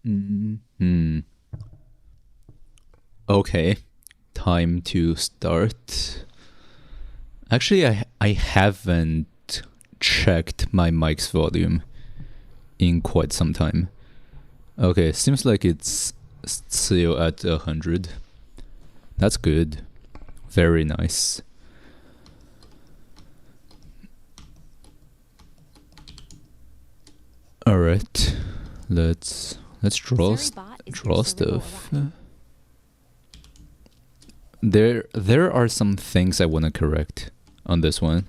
Hmm. Okay, time to start. Actually, I haven't checked my mic's volume in quite some time. Okay, seems like it's still at 100. That's good. Very nice. All right, let's draw stuff. There are some things I want to correct on this one.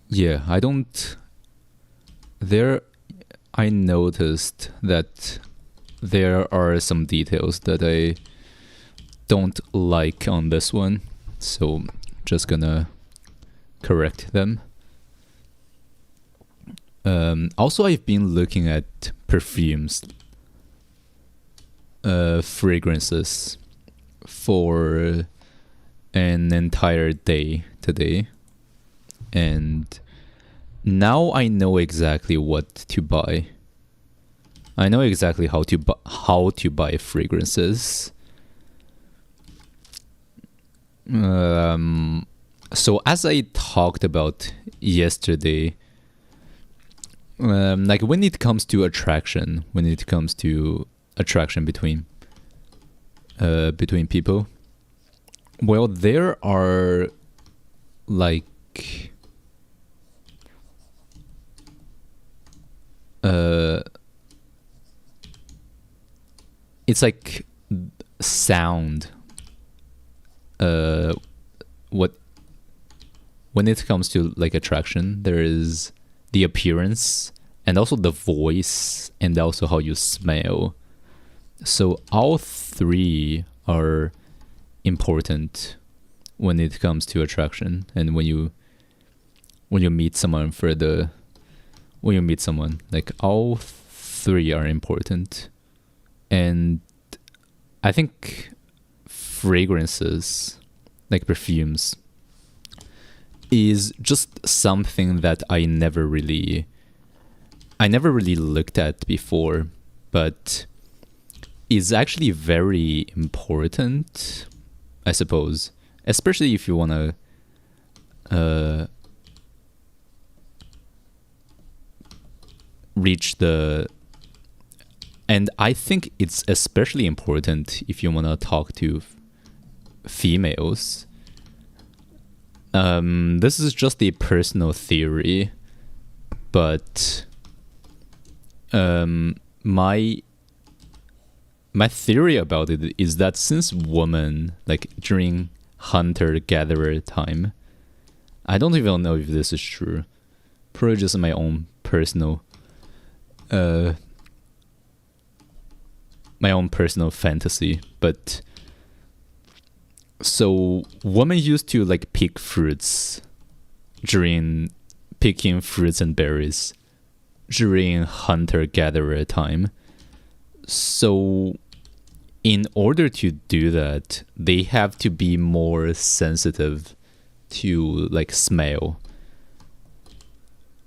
Yeah, I noticed that there are some details that I don't like on this one, so just gonna correct them. Also, I've been looking at perfumes, fragrances for an entire day today, and now I know exactly what to buy. I know exactly how to buy fragrances. So as I talked about yesterday, like when it comes to attraction between people, well, there are like it's like sound. When it comes to like attraction, there is the appearance and also the voice and also how you smell. So all three are important when it comes to attraction, and when you meet someone like all three are important. And I think fragrances, like perfumes, is just something that I never really looked at before, but is actually very important, I suppose, especially if you want to reach the... And I think it's especially important if you want to talk to females. This is just a personal theory, but my theory about it is that since women, like during hunter-gatherer time, I don't even know if this is true, probably just my own personal fantasy, but so women used to like pick fruits during picking fruits and berries during hunter-gatherer time. So in order to do that, they have to be more sensitive to like smell,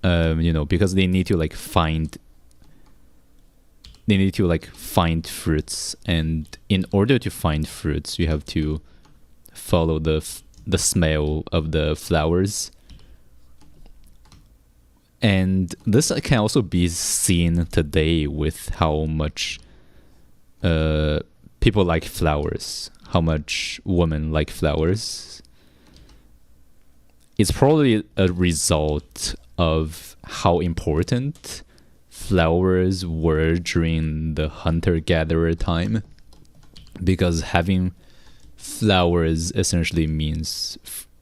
because they need to like find fruits, and in order to find fruits you have to follow the smell of the flowers. And this can also be seen today with how much people like flowers, how much women like flowers. It's probably a result of how important flowers were during the hunter-gatherer time, because having flowers essentially means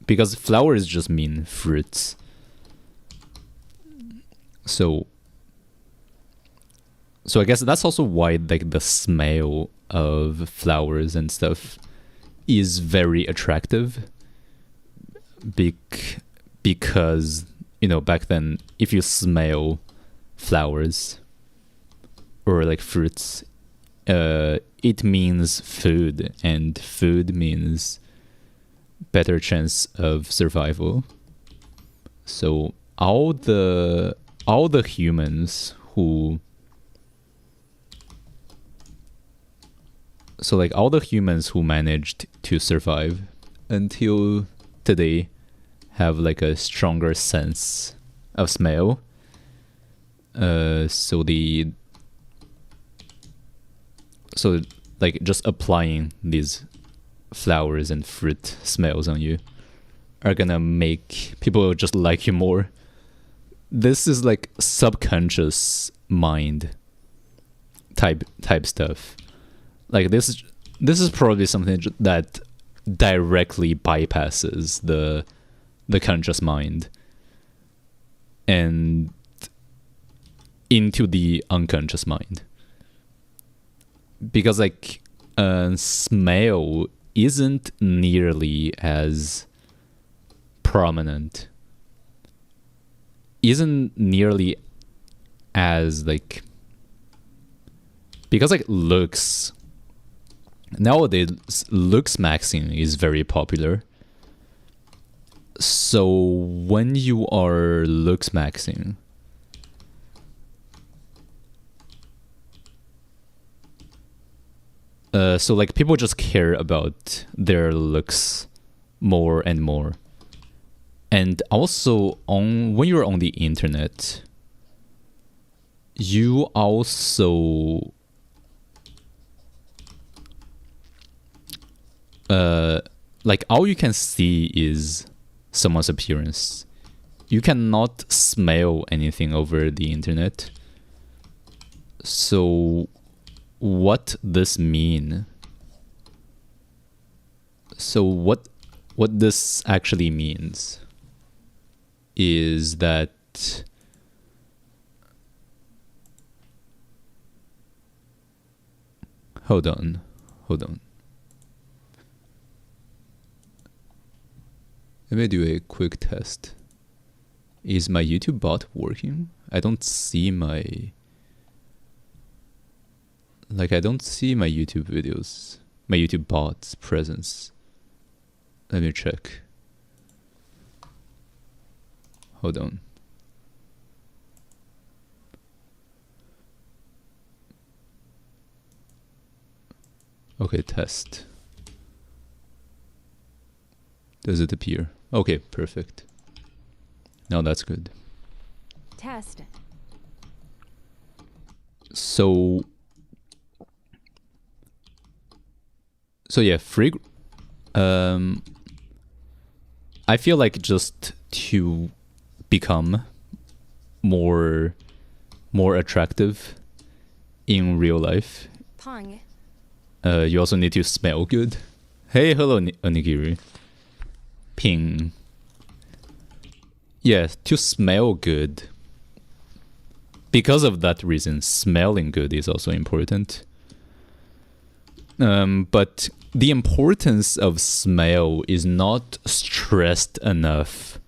because flowers just mean fruits. So I guess that's also why like the smell of flowers and stuff is very attractive, because back then if you smell flowers or like fruits, it means food, and food means better chance of survival. So all the humans who, so like all the humans who managed to survive until today have like a stronger sense of smell. So like just applying these flowers and fruit smells on you are gonna make people just like you more. This is like subconscious mind type stuff. Like this is probably something that directly bypasses the conscious mind and into the unconscious mind, because like smell isn't nearly as prominent, isn't nearly as like, because like looks nowadays, looks maxing is very popular. So when you are looks maxing, so like people just care about their looks more and more. And also when you're on the internet, you also like all you can see is someone's appearance. You cannot smell anything over the internet. So what this mean? So what this actually means is that hold on. Let me do a quick test. Is my YouTube bot working? I don't see my YouTube videos, my YouTube bot's presence. Let me check. Hold on. Okay, test. Does it appear? Okay, perfect. Now that's good. Test. So yeah, I feel like just to become more attractive in real life, you also need to smell good. Hey, hello, Onigiri. Ping. Yeah, to smell good. Because of that reason, smelling good is also important. But the importance of smell is not stressed enough.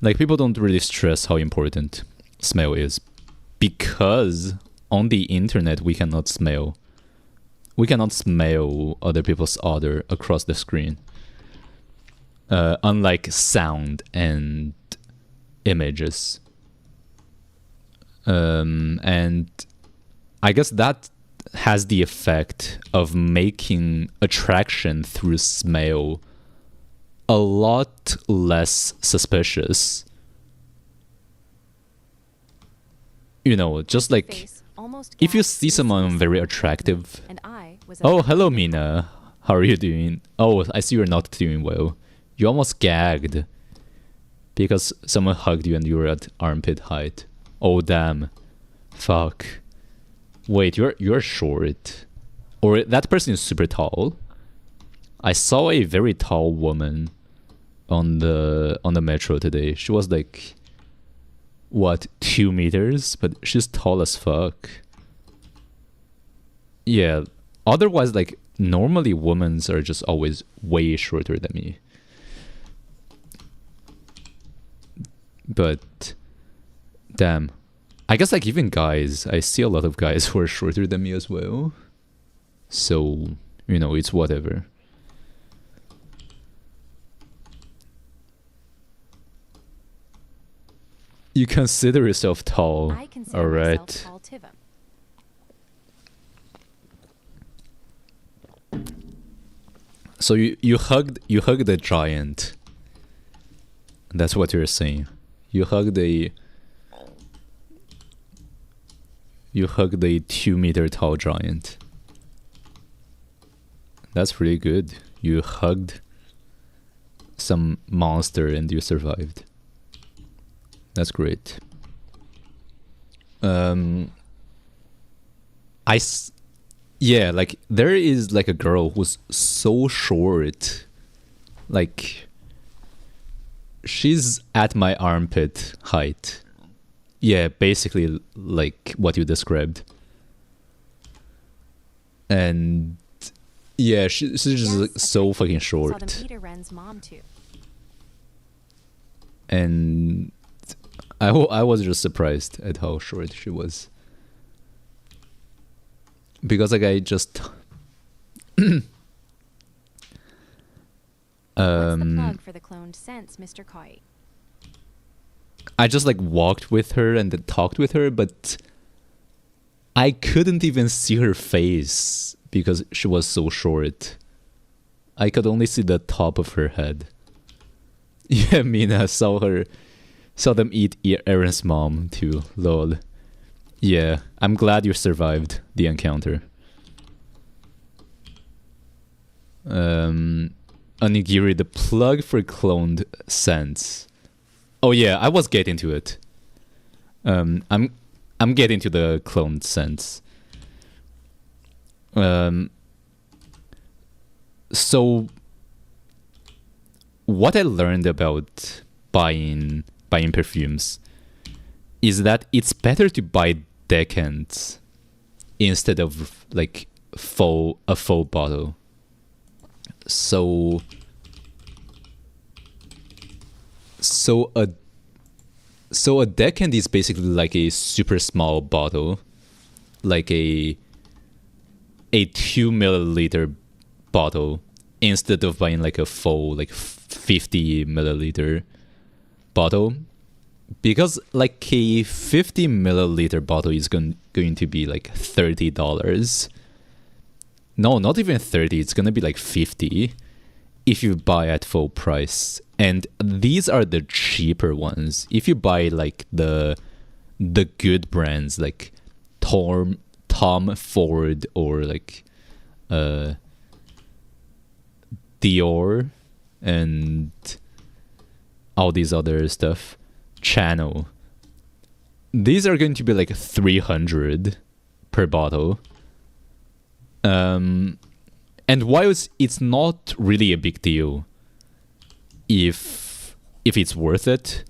Like, people don't really stress how important smell is, because on the internet we cannot smell. We cannot smell other people's odor across the screen. Unlike sound and images. And I guess that has the effect of making attraction through smell a lot less suspicious. You know, just like if you see someone very attractive. Oh, hello, Mina. How are you doing? Oh, I see you're not doing well. You almost gagged because someone hugged you and you were at armpit height. Oh, damn. Fuck. Wait, you're short. Or that person is super tall. I saw a very tall woman on the metro today. She was like, what, 2 meters? But she's tall as fuck. Yeah. Otherwise, like, normally women are just always way shorter than me. But damn, I guess like even guys, I see a lot of guys who are shorter than me as well. So, you know, it's whatever. You consider yourself tall. I consider All myself right. tall Tivum. So you hugged a giant. That's what you're saying. You hugged a 2-meter tall giant. That's pretty good. You hugged some monster and you survived. That's great. Yeah, like there is like a girl who's so short, like she's at my armpit height. Yeah, basically like what you described. And yeah, she's just like, so fucking Saw them short. eat a Ren's mom too. And I was just surprised at how short she was. Because like I just What's the plug for the cloned scents, Mr. Koi? I just like walked with her and then talked with her, but I couldn't even see her face because she was so short. I could only see the top of her head. Yeah, Mina saw them eat Aaron's mom too. Lol. Yeah, I'm glad you survived the encounter. Onigiri, the plug for cloned scents. Oh yeah, I was getting to it. I'm getting to the cloned scents. So what I learned about buying perfumes is that it's better to buy decants instead of like a full bottle. So a decant is basically like a super small bottle, like a 2 milliliter bottle, instead of buying like a full like 50 milliliter bottle, because like a 50 milliliter bottle is going to be like $30. No, not even 30. It's gonna be like 50 if you buy at full price. And these are the cheaper ones. If you buy like the good brands like Tom Ford or like Dior and all these other stuff, Channel, these are going to be like 300 per bottle. And while it's not really a big deal if it's worth it,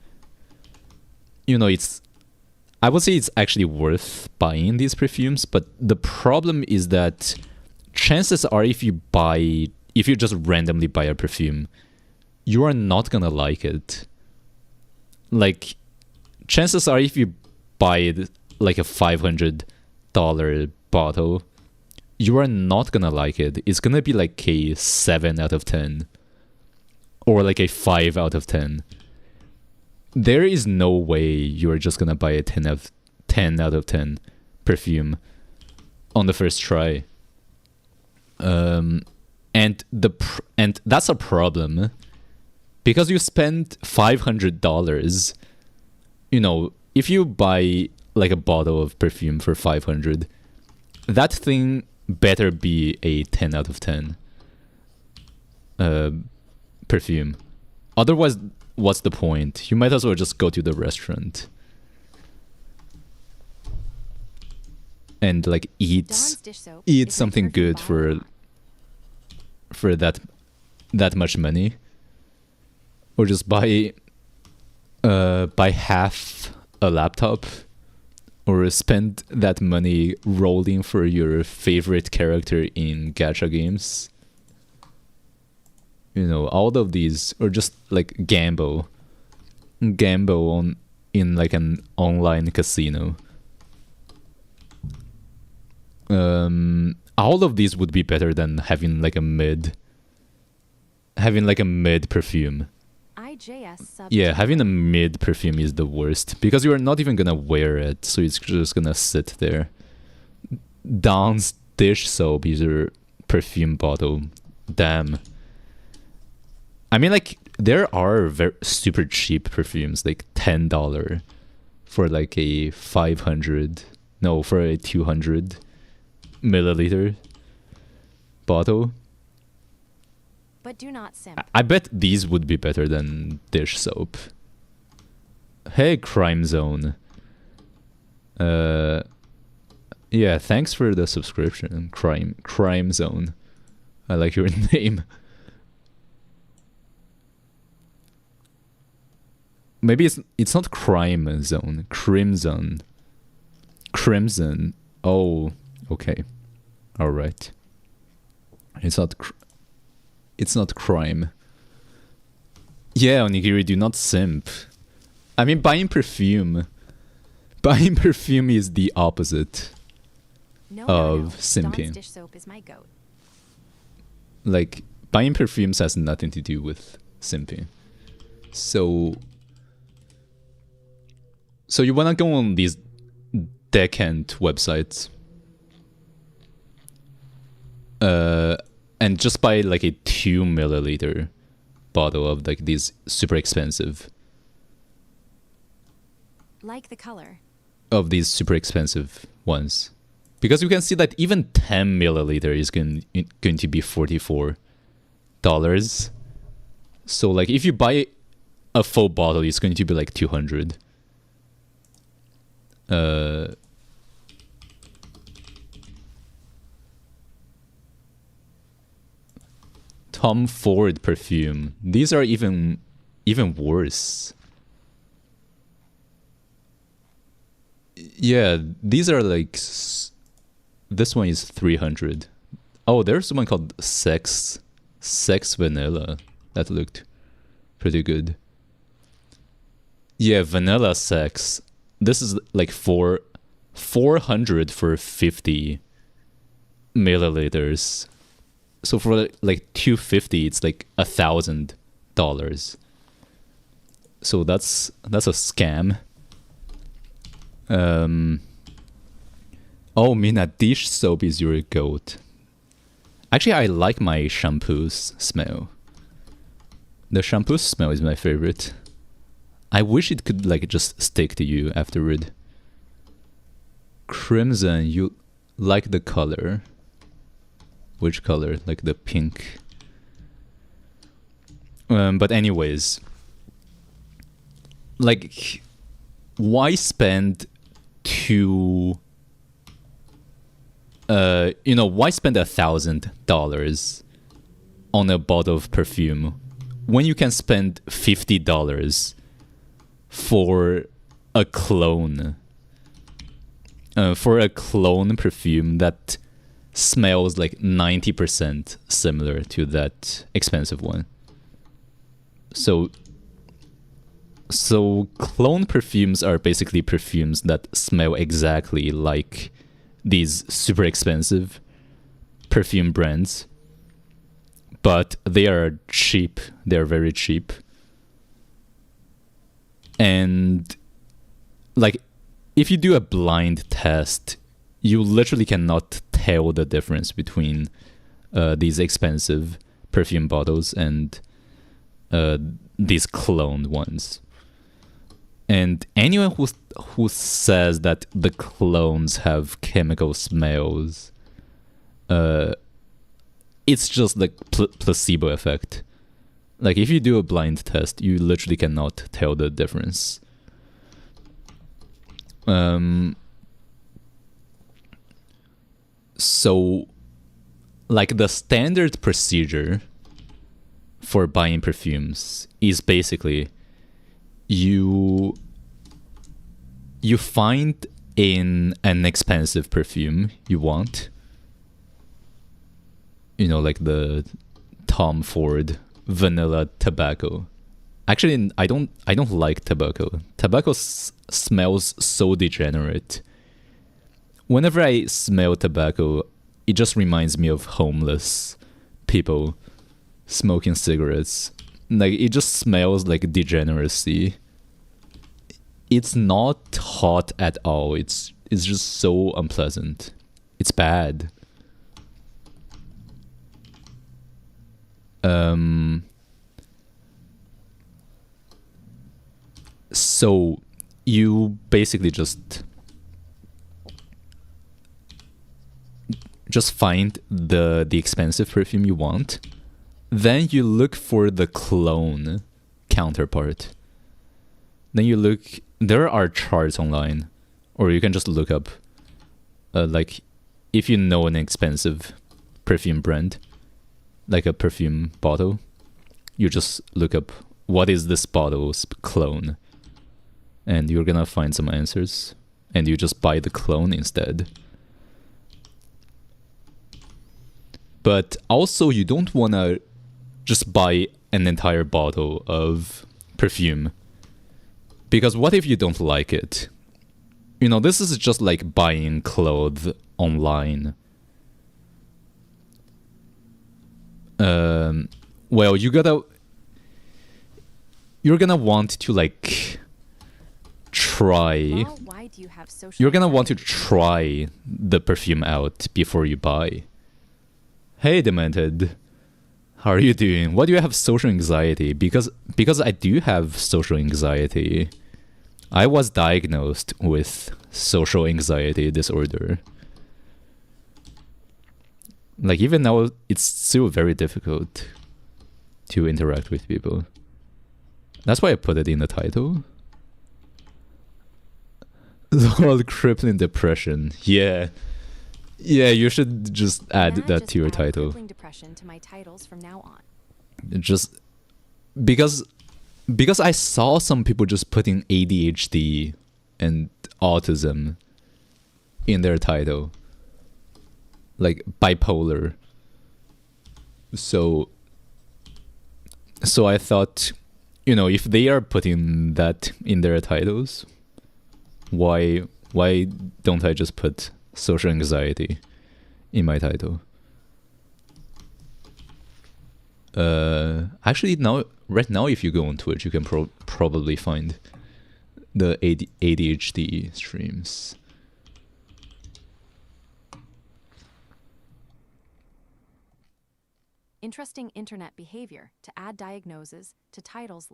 you know, I would say it's actually worth buying these perfumes. But the problem is that chances are if you just randomly buy a perfume, you are not gonna like it. Like, chances are if you buy like a $500 bottle, you are not gonna like it. It's gonna be like a 7 out of 10 or like a 5 out of 10. There is no way you're just gonna buy a 10 out of 10 perfume on the first try. And that's a problem, because you spend $500. You know, if you buy like a bottle of perfume for 500, that thing better be a 10 out of 10 perfume. Otherwise, what's the point? You might as well just go to the restaurant and like eat something good for that much money, or just buy half a laptop, or spend that money rolling for your favorite character in gacha games. You know, all of these, or just like gamble in like an online casino. All of these would be better than having like a mid perfume. JS sub. Yeah, having a mid perfume is the worst because you are not even gonna wear it, so it's just gonna sit there. Dawn's dish soap is your perfume bottle. Damn. I mean, like, there are very super cheap perfumes, like $10 for like a 500, no, for a 200 milliliter bottle. But do not simp. I bet these would be better than dish soap. Hey, Crime Zone. Yeah, thanks for the subscription, Crime Zone. I like your name. Maybe it's not Crime Zone, Crimson. Crimson. Oh, okay. All right. It's not crime. Yeah, Onigiri, do not simp. I mean, buying perfume is the opposite of simping. Dawn's dish soap is my goat. Like, buying perfumes has nothing to do with simping. So you wanna go on these decant websites, and just buy like a 2 milliliter bottle of like these super expensive. Like the color. Of these super expensive ones. Because you can see that even 10 milliliter is going to be $44. So like if you buy a full bottle, it's going to be like 200. Tom Ford perfume. These are even worse. Yeah, these are like... This one is 300. Oh, there's one called Sex Vanilla. That looked pretty good. Yeah, Vanilla Sex. This is like 400 for 50 milliliters. So for like 250, it's like $1,000. So that's a scam. Oh, Mina, dish soap is your goat. Actually, I like my shampoo's smell. The shampoo smell is my favorite. I wish it could like just stick to you afterward. Crimson, you like the color. Which color? Like the pink. But anyways, like, why spend why spend $1,000 on a bottle of perfume when you can spend $50 for a clone? For a clone perfume that smells like 90% similar to that expensive one. So clone perfumes are basically perfumes that smell exactly like these super expensive perfume brands, but they are cheap. They're very cheap. And like, if you do a blind test, you literally cannot tell the difference between these expensive perfume bottles and these cloned ones. And anyone who says that the clones have chemical smells, it's just like placebo effect. Like, if you do a blind test, you literally cannot tell the difference. So, like, the standard procedure for buying perfumes is basically you find in an expensive perfume you want, like the Tom Ford vanilla tobacco. Actually, I don't like tobacco. Tobacco smells so degenerate. Whenever I smell tobacco, it just reminds me of homeless people smoking cigarettes. Like, it just smells like degeneracy. It's not hot at all. It's just so unpleasant. It's bad. So you basically just find the expensive perfume you want. Then you look for the clone counterpart. Then you look, there are charts online, or you can just look up, like, if you know an expensive perfume brand, like a perfume bottle, you just look up what is this bottle's clone, and you're gonna find some answers, and you just buy the clone instead. But also, you don't wanna just buy an entire bottle of perfume, because what if you don't like it? You know, this is just like buying clothes online. Well, you're gonna want to like try. Well, why do you have social You're gonna want to anxiety? try the perfume out before you buy. Hey, Demented. How are you doing? Why do you have social anxiety? Because I do have social anxiety. I was diagnosed with social anxiety disorder. Like, even now, it's still very difficult to interact with people. That's why I put it in the title. The crippling depression. Yeah. Yeah, you should just add Nah, that just to your add title. crippling depression to my titles from now on. Just because I saw some people just putting ADHD and autism in their title, like bipolar. So I thought, you know, if they are putting that in their titles, why don't I just put social anxiety in my title? Actually, right now, if you go on Twitch, you can probably find the ADHD streams. Interesting internet behavior to add diagnoses to titles.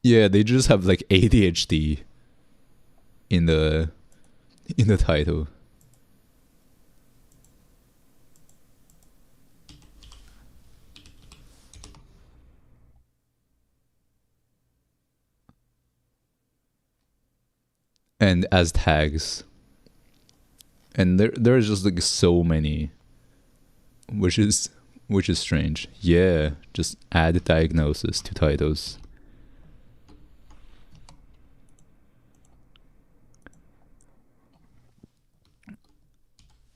Yeah, they just have like ADHD in the title. And as tags. And there's just like so many, which is strange. Yeah, just add diagnosis to titles.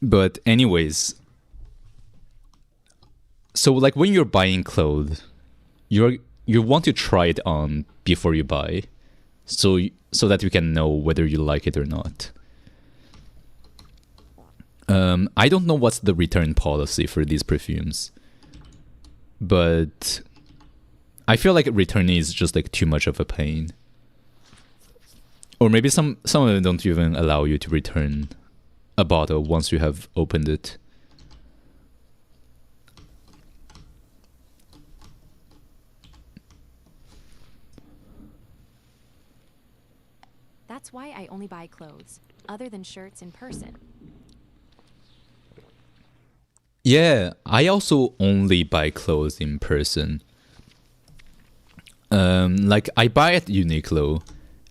But anyways, so like when you're buying clothes, you want to try it on before you buy, so that you can know whether you like it or not. I don't know what's the return policy for these perfumes, but I feel like returning is just like too much of a pain. Or maybe some of them don't even allow you to return a bottle once you have opened it. That's why I only buy clothes, other than shirts, in person. Yeah, I also only buy clothes in person. Like I buy at Uniqlo,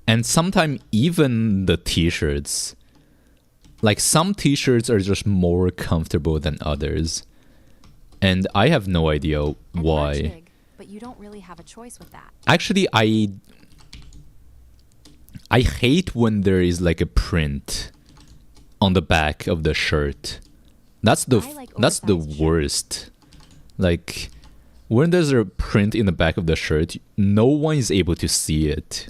and sometimes even the t-shirts. Like some t-shirts are just more comfortable than others, and I have no idea And why. Jig, but you don't really have a choice with that. Actually, I hate when there is like a print on the back of the shirt. That's the oversized worst. Like when there's a print in the back of the shirt, no one is able to see it,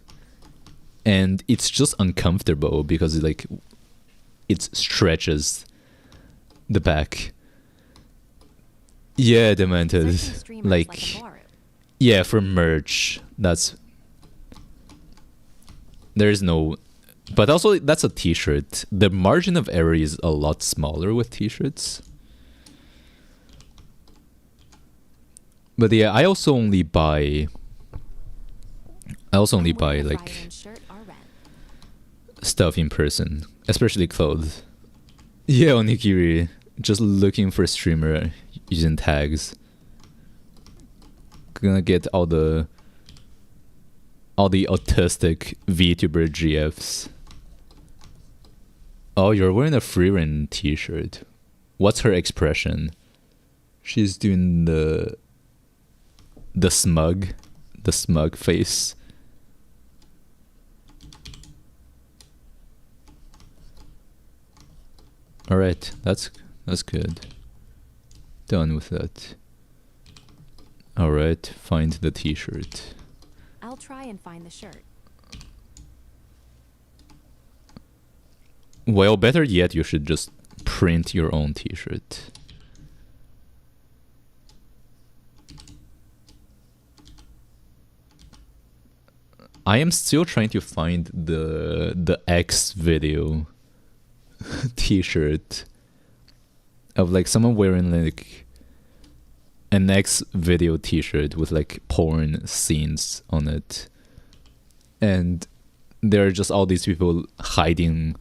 and it's just uncomfortable because it stretches the back. Yeah, Demented. Certain streamers Like a Baru. Yeah, for merch, there's no, but also that's a t-shirt. The margin of error is a lot smaller with t-shirts. But yeah, I also only buy like stuff in person, especially clothes. Yeah, Onigiri, just looking for a streamer using tags. Gonna get all the autistic VTuber GFs. Oh, you're wearing a Freeran t-shirt. What's her expression? She's doing the smug face. All right, that's good. Done with that. All right, find the t-shirt. I'll try and find the shirt. Well, better yet, you should just print your own t-shirt. I am still trying to find the X video t-shirt of like someone wearing like an X video t-shirt with like porn scenes on it, and there are just all these people hiding,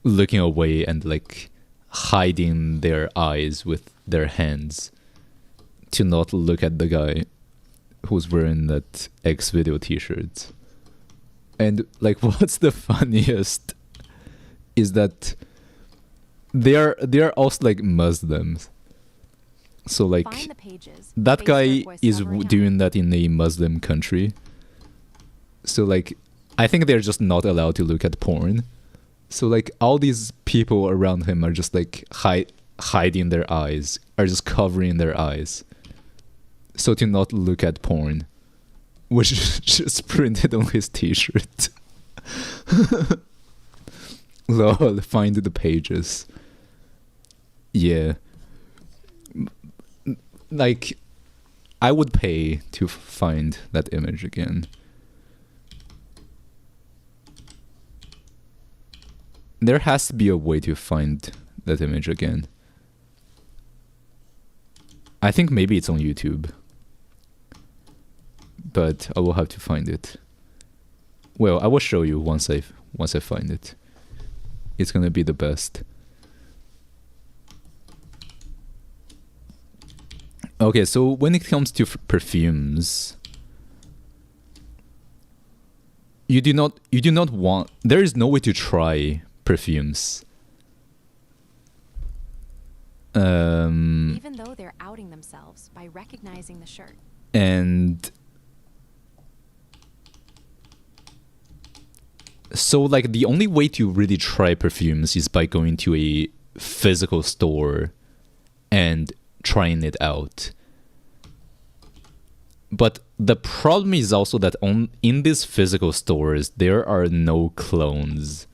looking away and like hiding their eyes with their hands to not look at the guy who's wearing that X video t-shirt. And like what's the funniest is that they are also like Muslims. So like that guy is doing that in a Muslim country. So like I think they're just not allowed to look at porn. So like all these people around him are just like hiding their eyes, are just covering their eyes, so to not look at porn, which is just printed on his t-shirt. Lol, find the pages. Yeah. Like, I would pay to find that image again. There has to be a way to find that image again. I think maybe it's on YouTube, but I will have to find it. Well, I will show you once I find it. It's gonna be the best. Okay, so when it comes to perfumes, you do not want. There is no way to try perfumes. Even though they're outing themselves by recognizing the shirt. And so like the only way to really try perfumes is by going to a physical store and trying it out. But the problem is also that in these physical stores there are no clones.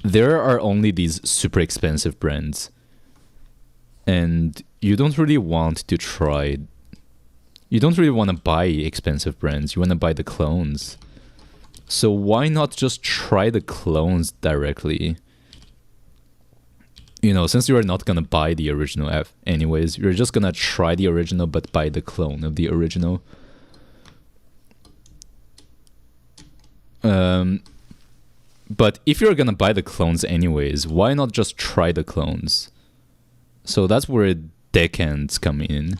There are only these super expensive brands. And you don't really want to try. You don't really want to buy expensive brands. You want to buy the clones. So why not just try the clones directly? You know, since you are not going to buy the original anyways, you're just going to try the original but buy the clone of the original. But if you're going to buy the clones anyways, why not just try the clones? So that's where decants come in.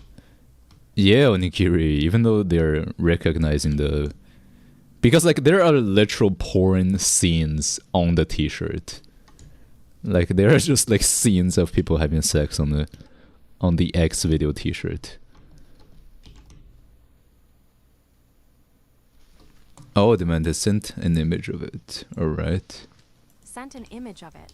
Yeah, onigiri, even though they're recognizing the... Because like there are literal porn scenes on the t-shirt. Like there are just like scenes of people having sex on the X video t-shirt. Oh, the man has sent an image of it. Alright. Sent an image of it.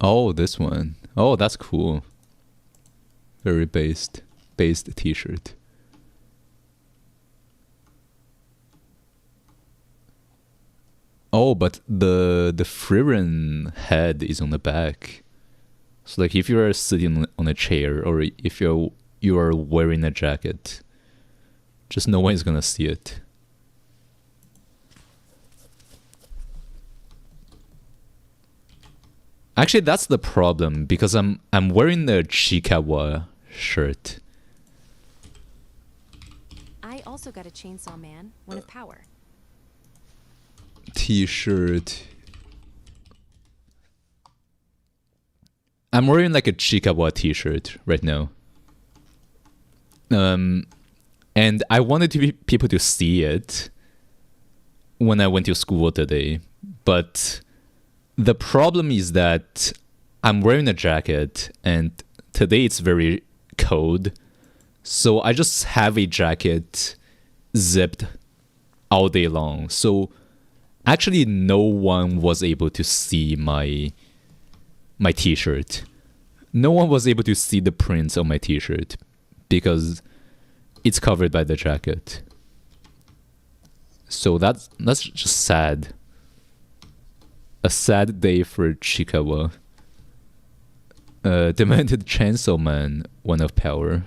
Oh, this one. Oh, that's cool. Very based t-shirt. Oh, but the Frieren head is on the back. So like if you are sitting on a chair or if you are wearing a jacket, just no one is gonna see it. Actually, that's the problem because I'm wearing the Chikawa shirt. I also got a Chainsaw Man, one of power. T-shirt. I'm wearing like a Chikawa t-shirt right now. And I wanted people to see it when I went to school today, but the problem is that I'm wearing a jacket and today it's very cold. So I just have a jacket zipped all day long. So actually no one was able to see my t-shirt. No one was able to see the prints on my t-shirt because it's covered by the jacket. So that's just sad. A sad day for Chikawa. Demented Chainsaw Man, one of power.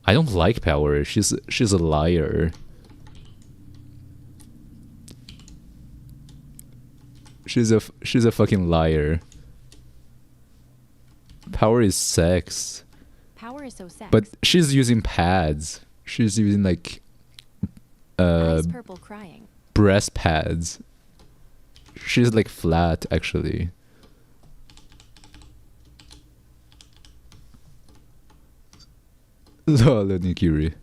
I don't like power. She's a liar. She's a fucking liar. Power is sex. Power is so sex. But she's using pads. She's using like Eyes purple crying. breast pads. She's like flat actually. Lol, Nikiri.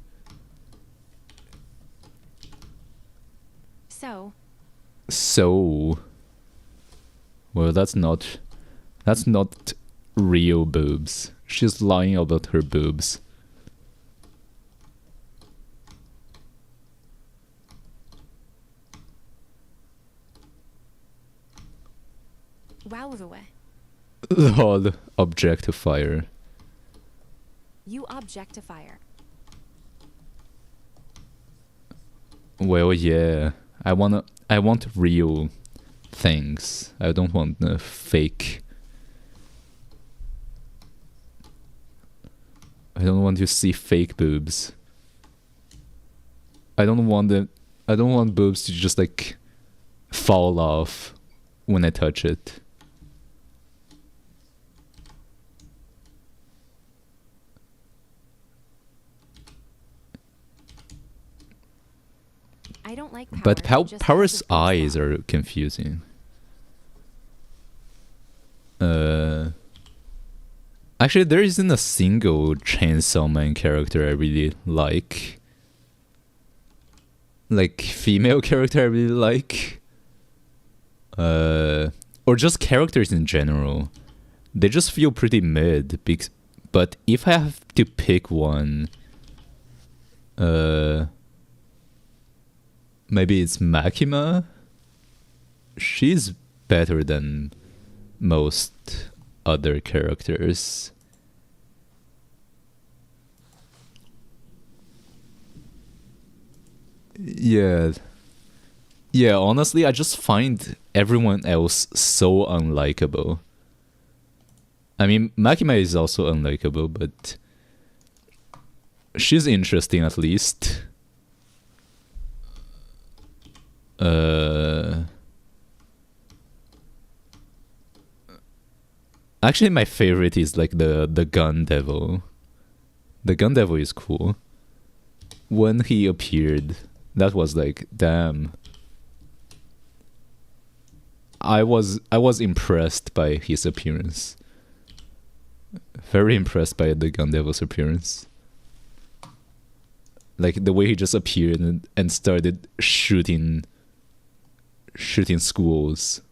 So well, that's not real boobs. She's lying about her boobs. Wow the way. Lol, objectifier. You objectifier. Well, yeah. I want real things. I don't want the fake. I don't want to see fake boobs. I don't want boobs to just like fall off when I touch it. I don't like power. But just Power's because of eyes things are confusing. Actually, there isn't a single Chainsaw Man character I really like. Like, female character I really like. Or just characters in general. They just feel pretty mid. But if I have to pick one, maybe it's Makima. She's better than most other characters. Yeah, honestly, I just find everyone else so unlikable. I mean, Makima is also unlikable, but she's interesting at least. Actually, my favorite is like the Gun Devil. The Gun Devil is cool. When he appeared, that was like, damn. I was impressed by his appearance. Very impressed by the Gun Devil's appearance. Like the way he just appeared and started shooting schools.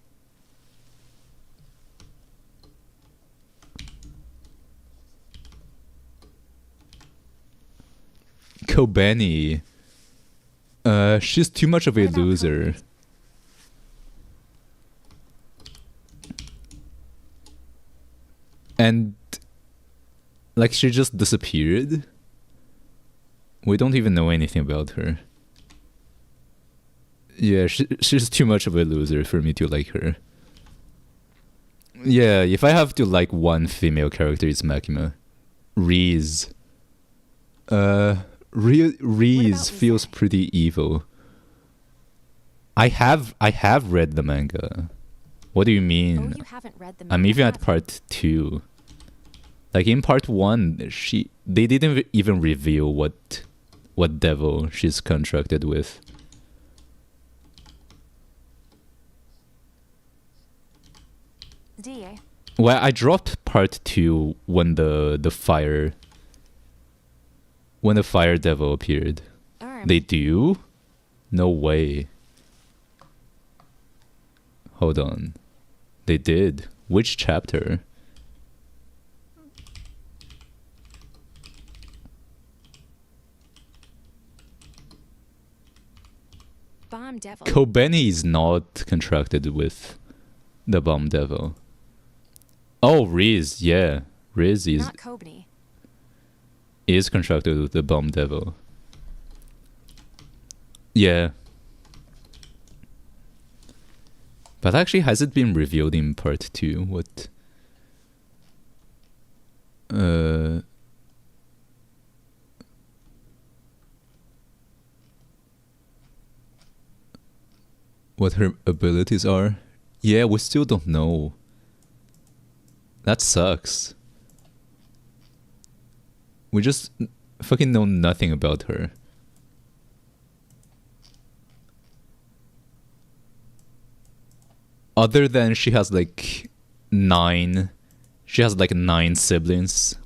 Kobeni. She's too much of a loser. And like she just disappeared. We don't even know anything about her. Yeah, she's too much of a loser for me to like her. Yeah, if I have to like one female character, it's Makima. Reese. Reese feels pretty evil. I have read the manga. What do you mean? Oh, you haven't read the manga. I'm even at part 2. Like in part 1, they didn't even reveal what devil she's contracted with. DA. Well, I dropped part 2 when the fire devil appeared. They do? No way. Hold on. They did. Which chapter? Bomb devil. Kobeni is not contracted with the bomb devil. Oh, Riz, yeah. Riz is not Kobeni. Is contracted with the bomb devil. Yeah. But actually, has it been revealed in part 2? What? What her abilities are? Yeah, we still don't know. That sucks. We just fucking know nothing about her. Other than she has like 9 siblings.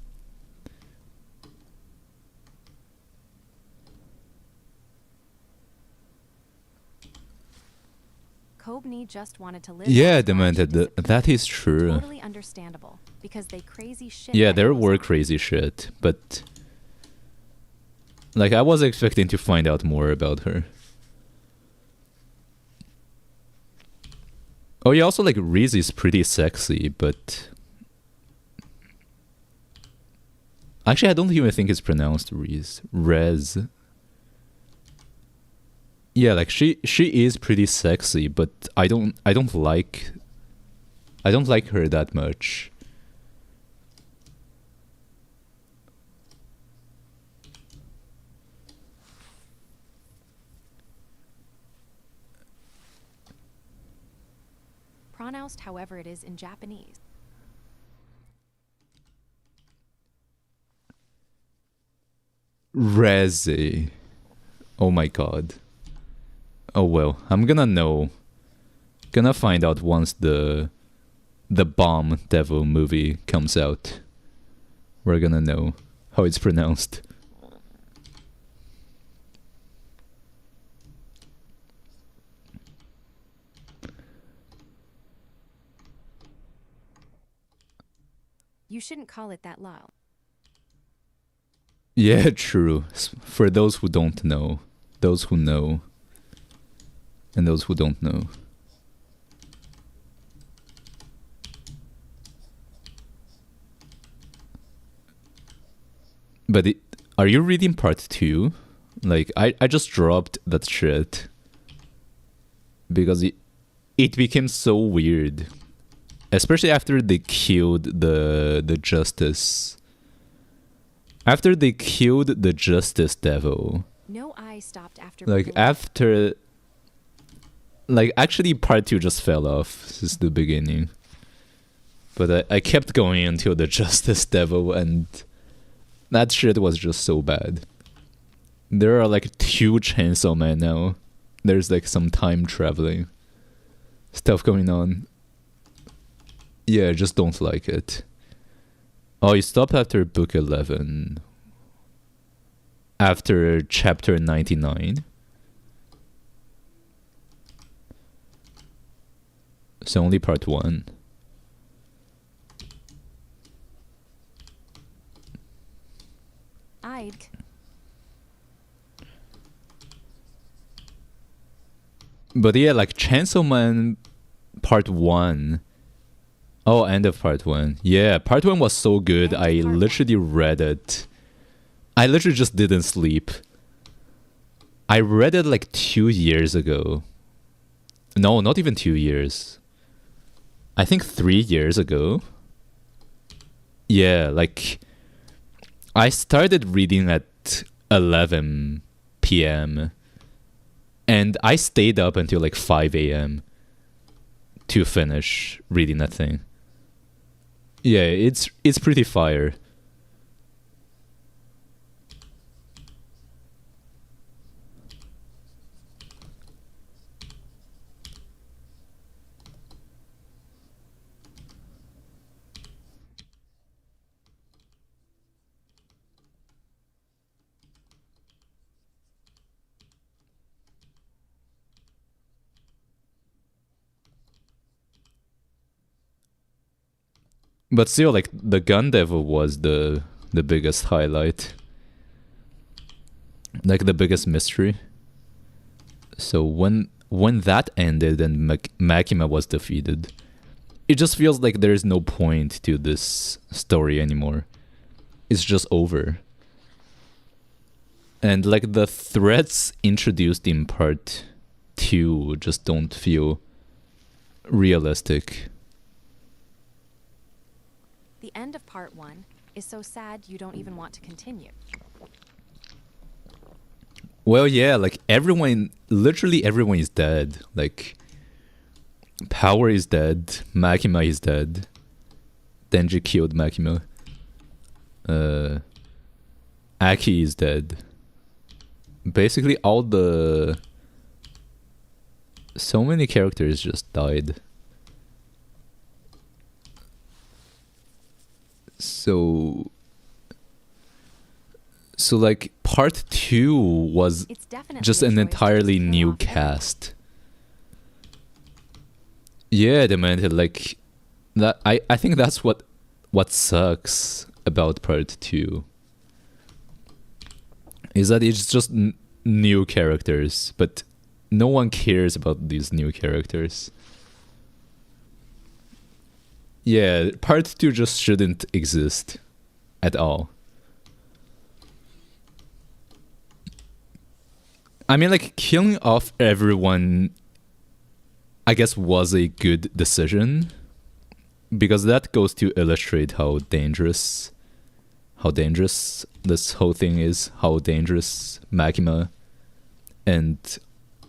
Kobeni just wanted to live. Yeah, Demented, that is true. Totally understandable, because they crazy shit. Yeah, there were crazy shit, but like I was expecting to find out more about her. Oh yeah, also like Riz is pretty sexy, but actually I don't even think it's pronounced Riz. Rez. Yeah, like she is pretty sexy, but I don't like her that much. Pronounced however it is in Japanese. Reze. Oh my god. Oh well, I'm gonna know. Gonna find out once the Bomb Devil movie comes out. We're gonna know how it's pronounced. You shouldn't call it that, Lyle. Yeah, true. For those who don't know, those who know, and those who don't know. But are you reading part 2? Like, I just dropped that shit because it became so weird. Especially after they killed the Justice. After they killed the Justice Devil. No eye stopped after. Like after. Like actually, part 2 just fell off since the beginning. But I kept going until the Justice Devil, and that shit was just so bad. There are like 2 Chainsaw Men now. There's like some time traveling stuff going on. Yeah, I just don't like it. Oh, you stopped after book 11. After chapter 99. So only part 1. But yeah, like Chainsaw Man part 1. Oh, end of part 1. Yeah, part 1 was so good. I literally read it. I literally just didn't sleep. I read it like 2 years ago No, not even 2 years. I think 3 years ago. Yeah, like I started reading at 11 p.m. and I stayed up until like 5 a.m. to finish reading that thing. Yeah, it's pretty fire. But still, like the gun devil was the biggest highlight, like the biggest mystery. So when that ended and Makima was defeated, it just feels like there's no point to this story anymore. It's just over. And like the threats introduced in part 2 just don't feel realistic. The end of part 1 is so sad you don't even want to continue. Well, yeah, like literally everyone is dead. Like, Power is dead, Makima is dead, Denji killed Makima, Aki is dead. Basically so many characters just died. So like part 2 was just an entirely new cast. Yeah, Demented, like that. I think that's what sucks about part 2 is that it's just new characters, but no one cares about these new characters. Yeah, part 2 just shouldn't exist at all. I mean, like, killing off everyone, I guess, was a good decision, because that goes to illustrate how dangerous this whole thing is, how dangerous Makima and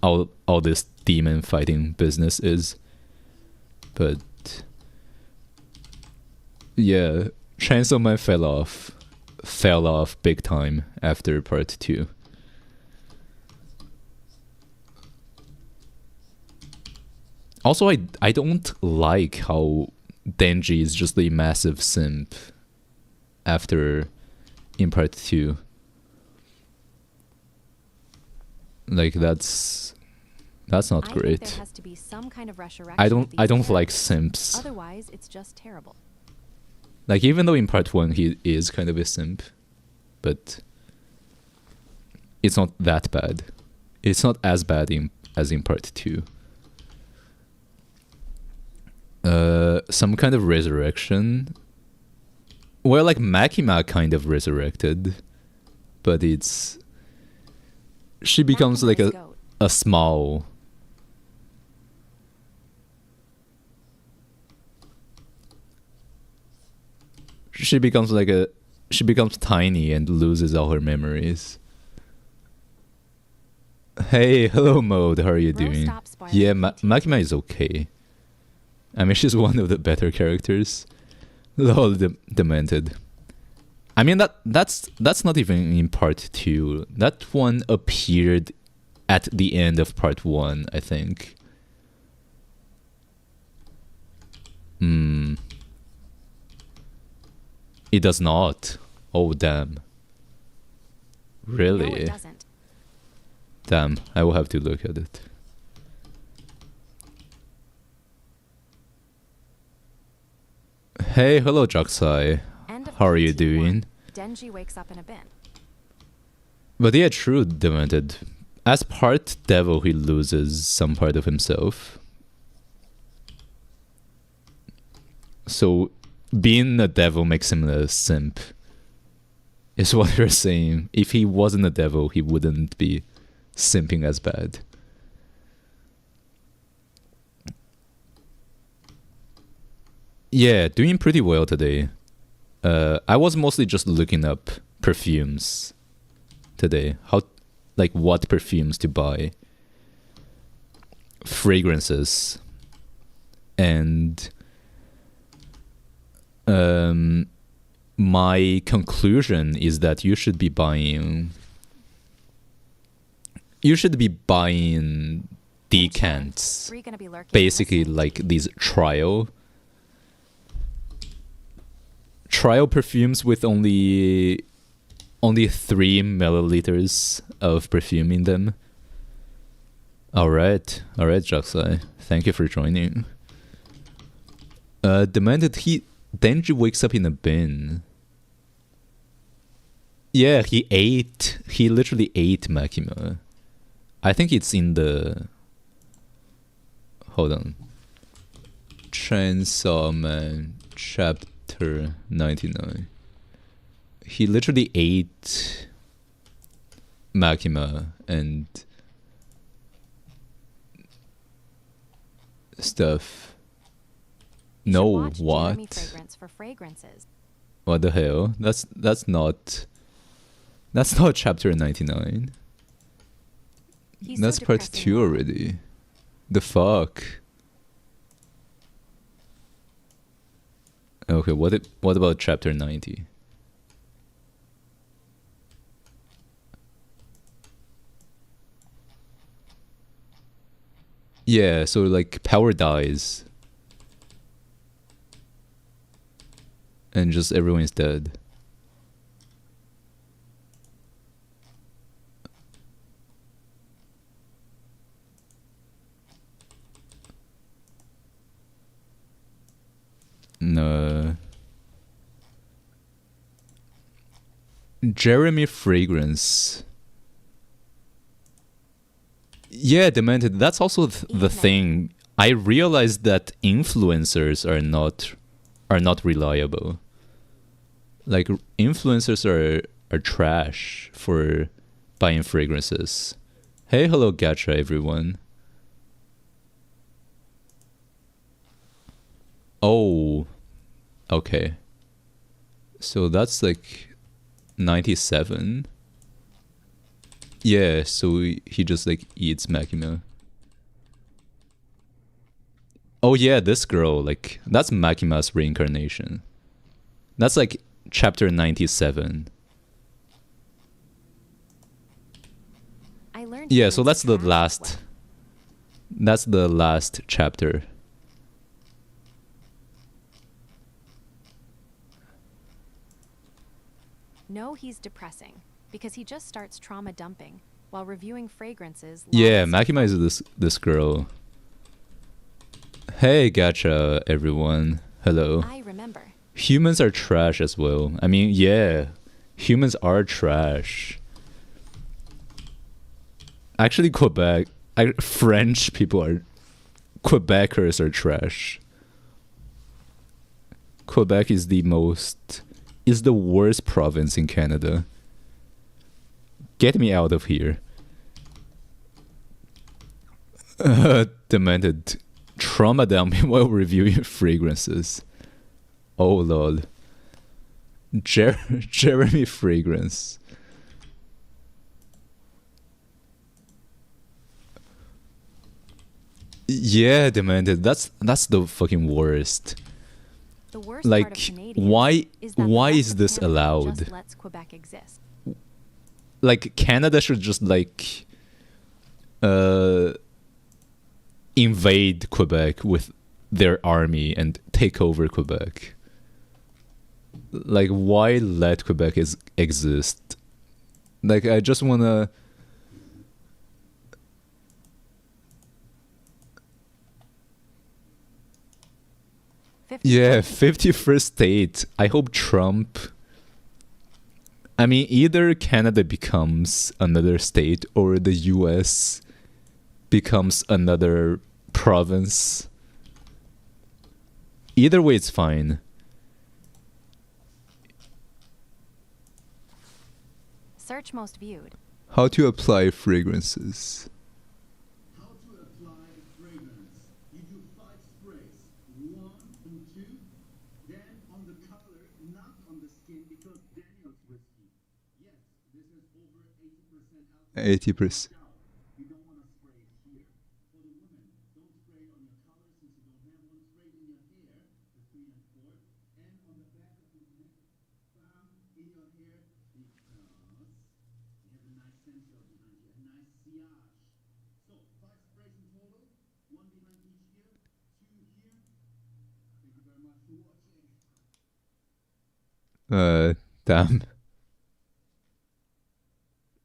all this demon fighting business is. But yeah, Chainsaw Man fell off big time after part 2. Also, I don't like how Denji is just a massive simp in part 2. Like that's not great. There has to be some kind of resurrection I don't like simps. Otherwise, it's just terrible. Like, even though in part 1 he is kind of a simp, but it's not that bad. It's not as bad as in part 2. Some kind of resurrection. Well, like Makima kind of resurrected, but she becomes like a small. She becomes tiny and loses all her memories. Hey, hello Mode, how are you doing? Yeah, Makima is okay. I mean, she's one of the better characters. Lol, Demented. I mean, that's not even in part 2. That one appeared at the end of part 1, I think. It does not. Oh, damn. Really? No, it doesn't. Damn, I will have to look at it. Hey, hello, Jaksai. How are you doing? Denji wakes up in a bin. But yeah, true, Demented. As part devil, he loses some part of himself. So, being a devil makes him a simp, is what you're saying. If he wasn't a devil, he wouldn't be simping as bad. Yeah, doing pretty well today. I was mostly just looking up perfumes today. What perfumes to buy, fragrances, and my conclusion is that you should be buying decants, Are you gonna be lurking and basically listening? like these trial perfumes with only 3 milliliters of perfume in them. All right, Jaxai, thank you for joining. Demanded Denji wakes up in a bin. Yeah, he literally ate Makima. I think it's in the... Hold on. Chainsaw Man chapter 99. He literally ate Makima and stuff. You should No, watch Jeremy what? Fragrance for fragrances. What the hell? That's not chapter 99. He's That's so part depressing 2 now. already. The fuck? Okay, what about chapter 90? Yeah, so like power dies. And just everyone is dead. No. Jeremy Fragrance. Yeah, Demented. That's also the thing. I realized that influencers are not reliable. Like influencers are trash for buying fragrances. Hey, hello, Gacha, everyone. Oh, okay. So that's like 97. Yeah, so he just like eats Makima. Oh yeah, this girl, like that's Makima's reincarnation. That's like chapter 97. I learned Yeah, so humans that's the attract last well. that's the last chapter. No, he's depressing because he just starts trauma dumping while reviewing fragrances. Yeah, lawless Makima is this girl. Hey, Gacha, everyone. Hello. I remember. Humans are trash as well. I mean, yeah, humans are trash. Actually, French people are... Quebecers are trash. Quebec is the worst province in Canada. Get me out of here. Demented. Trauma dumping while reviewing fragrances. Oh lol. Jeremy Fragrance. Yeah, Demented. That's the fucking worst. The worst Like, part of Canadians why is that the why rest is of this Canada allowed? Just lets Quebec exist. Like Canada should just like invade Quebec with their army and take over Quebec. Like, why let Quebec exist? Like, I just wanna... Yeah, 51st state. I hope Trump... I mean, either Canada becomes another state or the US becomes another province. Either way, it's fine. Search most viewed. How to apply fragrances. How to apply fragrance. You do 5 sprays. 1 and 2. 80%. Damn.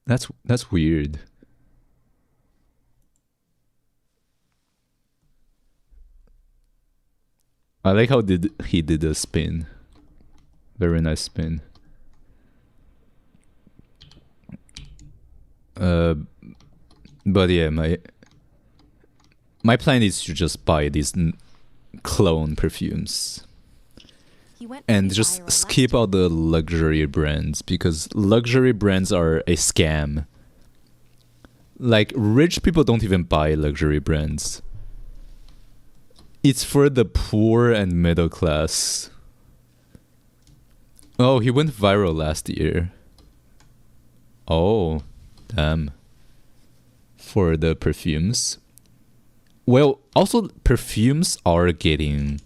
That's weird. I like how he did a spin. Very nice spin. But yeah, my plan is to just buy these clone perfumes and just skip out the luxury brands, because luxury brands are a scam. Like, rich people don't even buy luxury brands. It's for the poor and middle class. Oh, he went viral last year. Oh, damn. For the perfumes. Well, also perfumes are getting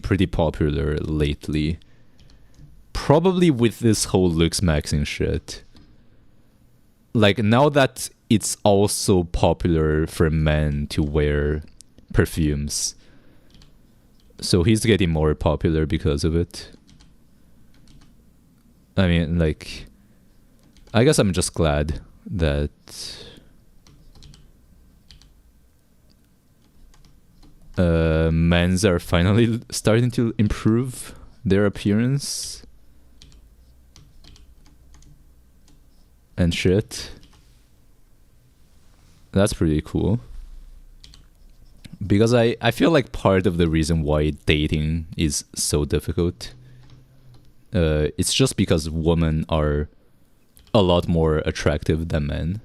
pretty popular lately. Probably with this whole looks maxing shit. Like, now that it's also popular for men to wear perfumes, so he's getting more popular because of it. I mean, like, I guess I'm just glad that men's are finally starting to improve their appearance and shit. That's pretty cool. Because I feel like part of the reason why dating is so difficult, it's just because women are a lot more attractive than men.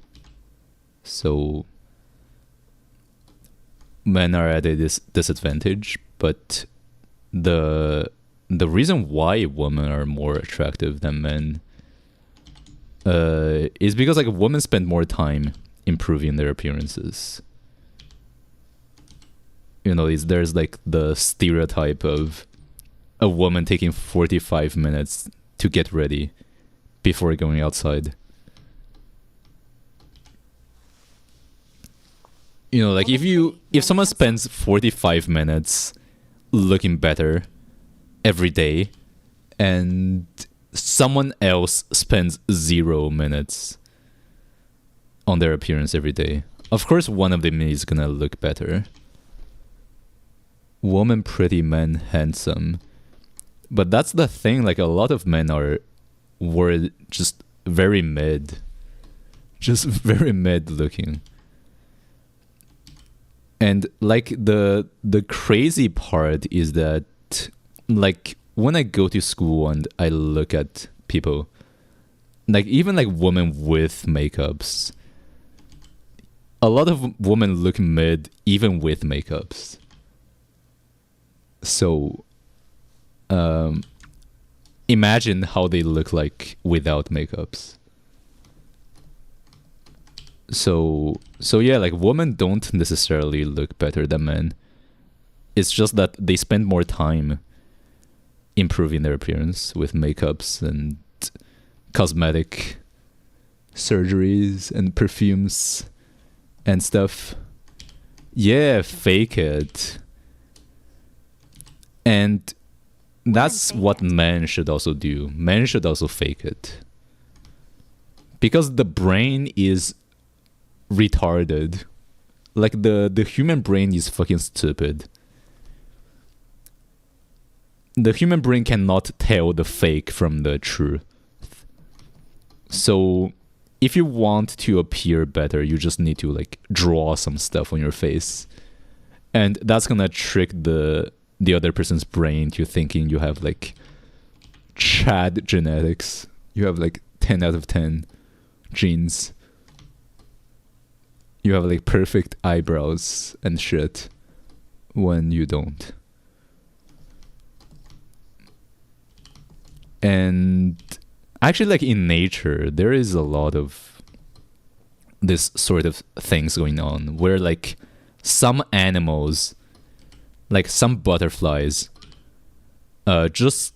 So men are at a disadvantage, but the reason why women are more attractive than men is because, like, women spend more time improving their appearances. You know, there's like the stereotype of a woman taking 45 minutes to get ready before going outside. You know, like, if someone spends 45 minutes looking better every day and someone else spends 0 minutes on their appearance every day, of course one of them is gonna look better. Woman pretty, man handsome. But that's the thing, like, a lot of men were just very mid. Just very mid looking. And, like, the crazy part is that, like, when I go to school and I look at people, like, even like women with makeups, a lot of women look mid even with makeups. So imagine how they look like without makeups. So yeah, like, women don't necessarily look better than men. It's just that they spend more time improving their appearance with makeups and cosmetic surgeries and perfumes and stuff. Yeah, fake it. And that's what men should also do. Men should also fake it. Because the brain is retarded. Like, the human brain is fucking stupid. The human brain cannot tell the fake from the truth. So if you want to appear better, you just need to, like, draw some stuff on your face. And that's gonna trick the other person's brain to thinking you have, like, Chad genetics. You have, like, 10 out of 10 genes. You have, like, perfect eyebrows and shit, when you don't. And Actually, like in nature, there is a lot of this sort of things going on where like some animals, like some butterflies, just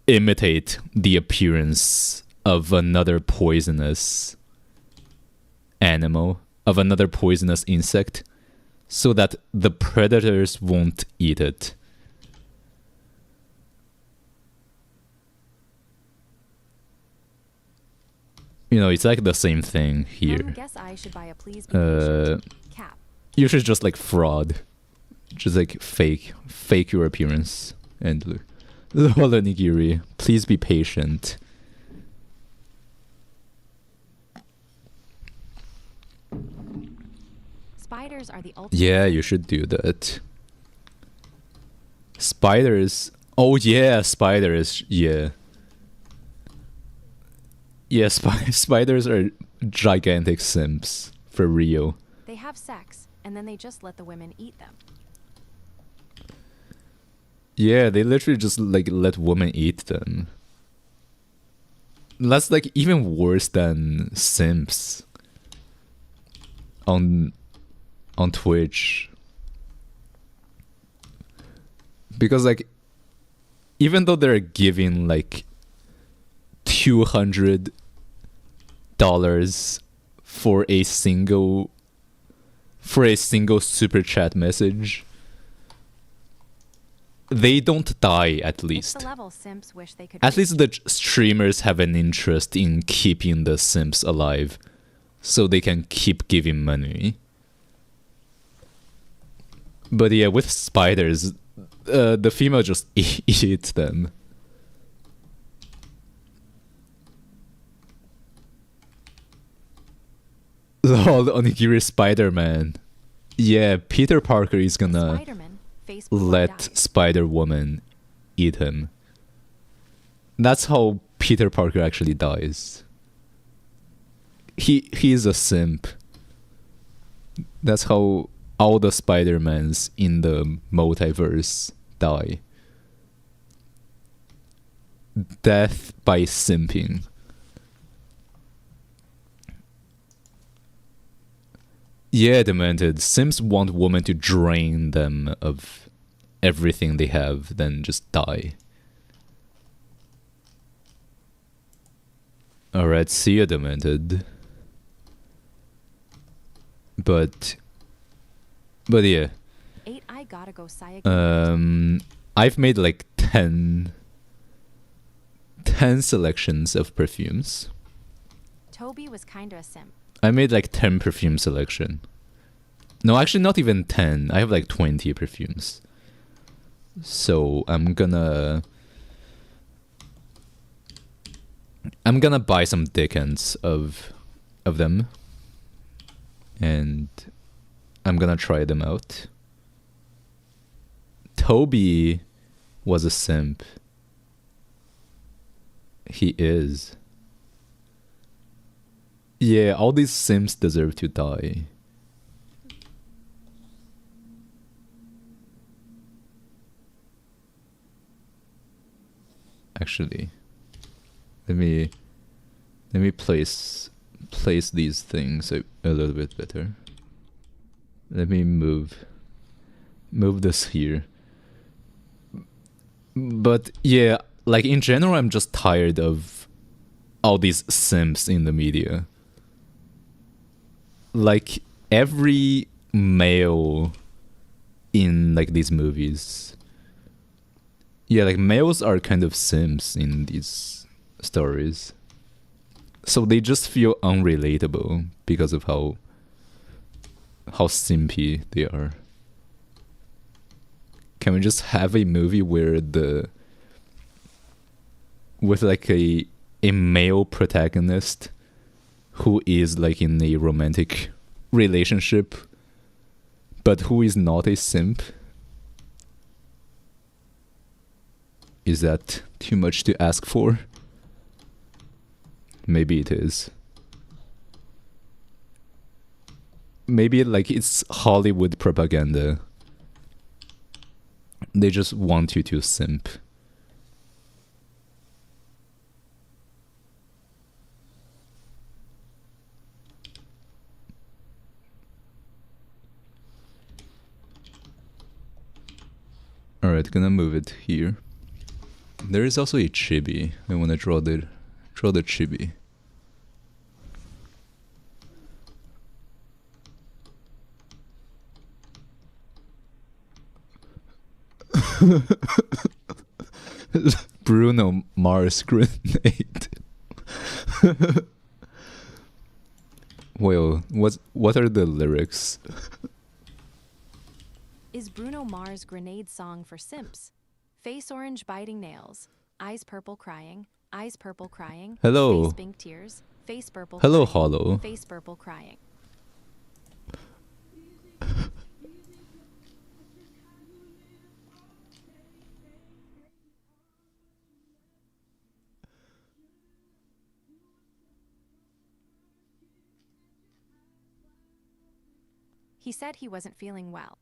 imitate the appearance of another poisonous animal, of another poisonous insect, so that the predators won't eat it. You know, it's like the same thing here. Guess I should buy a please be patient cap. You should just like fraud. Just like fake your appearance. And look. Hello, Nigiri. Please be patient. Spiders are the ultimate. Yeah, you should do that. Spiders. Oh yeah, spiders. Yeah. Yeah, spiders are gigantic simps. For real. They have sex, and then they just let the women eat them. Yeah, they literally just like let women eat them. That's like even worse than simps on Twitch. Because like even though they're giving like $200 for a single super chat message, they don't die. At least it's the level simps wish they could at least the streamers have an interest in keeping the simps alive so they can keep giving money. But yeah, with spiders, the female just eats them. Oh, the Onigiri Spider-Man. Yeah, Peter Parker is gonna Spider-Man, face let dies. Spider-Woman eat him. That's how Peter Parker actually dies. He's a simp. That's how all the Spider-Mans in the multiverse die. Death by simping. Yeah, Demented. Sims want women to drain them of everything they have, then just die. Alright, see you, Demented. But yeah. 8, I gotta go Saya. I've made like 10 selections of perfumes. Toby was kinda a simp. I made like 10 perfume selection. No, actually not even 10. I have like 20 perfumes. So I'm gonna buy some Dickens of them. And I'm gonna try them out. Toby was a simp. He is. Yeah, all these simps deserve to die. Actually, let me place these things a little bit better. Let me move this here. But yeah, like in general, I'm just tired of all these simps in the media. Like every male in like these movies, yeah, like males are kind of simps in these stories, so they just feel unrelatable because of how simpy they are. Can we just have a movie where with like a male protagonist who is like in a romantic relationship, but who is not a simp? Is that too much to ask for? Maybe it is. Maybe like it's Hollywood propaganda. They just want you to simp. Alright, gonna move it here. There is also a chibi. I wanna draw the chibi. Bruno Mars grenade. Well, what are the lyrics? Is Bruno Mars grenade song for simps. Face orange biting nails. Eyes purple crying. Eyes purple crying. Hello. Face pink tears. Face purple Hello, crying. Hollow. Face purple crying. He said he wasn't feeling well.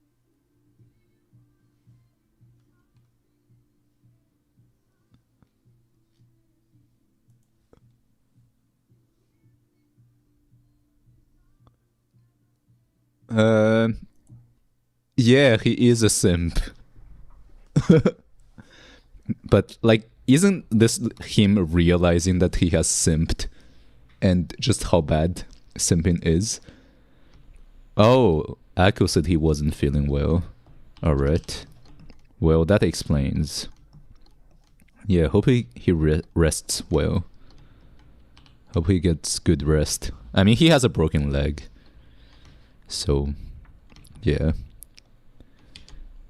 Yeah, he is a simp. But, like, isn't this him realizing that he has simped and just how bad simping is? Oh, Akko said he wasn't feeling well. Alright. Well, that explains. Yeah, hope he rests well. Hope he gets good rest. I mean, he has a broken leg. So, yeah.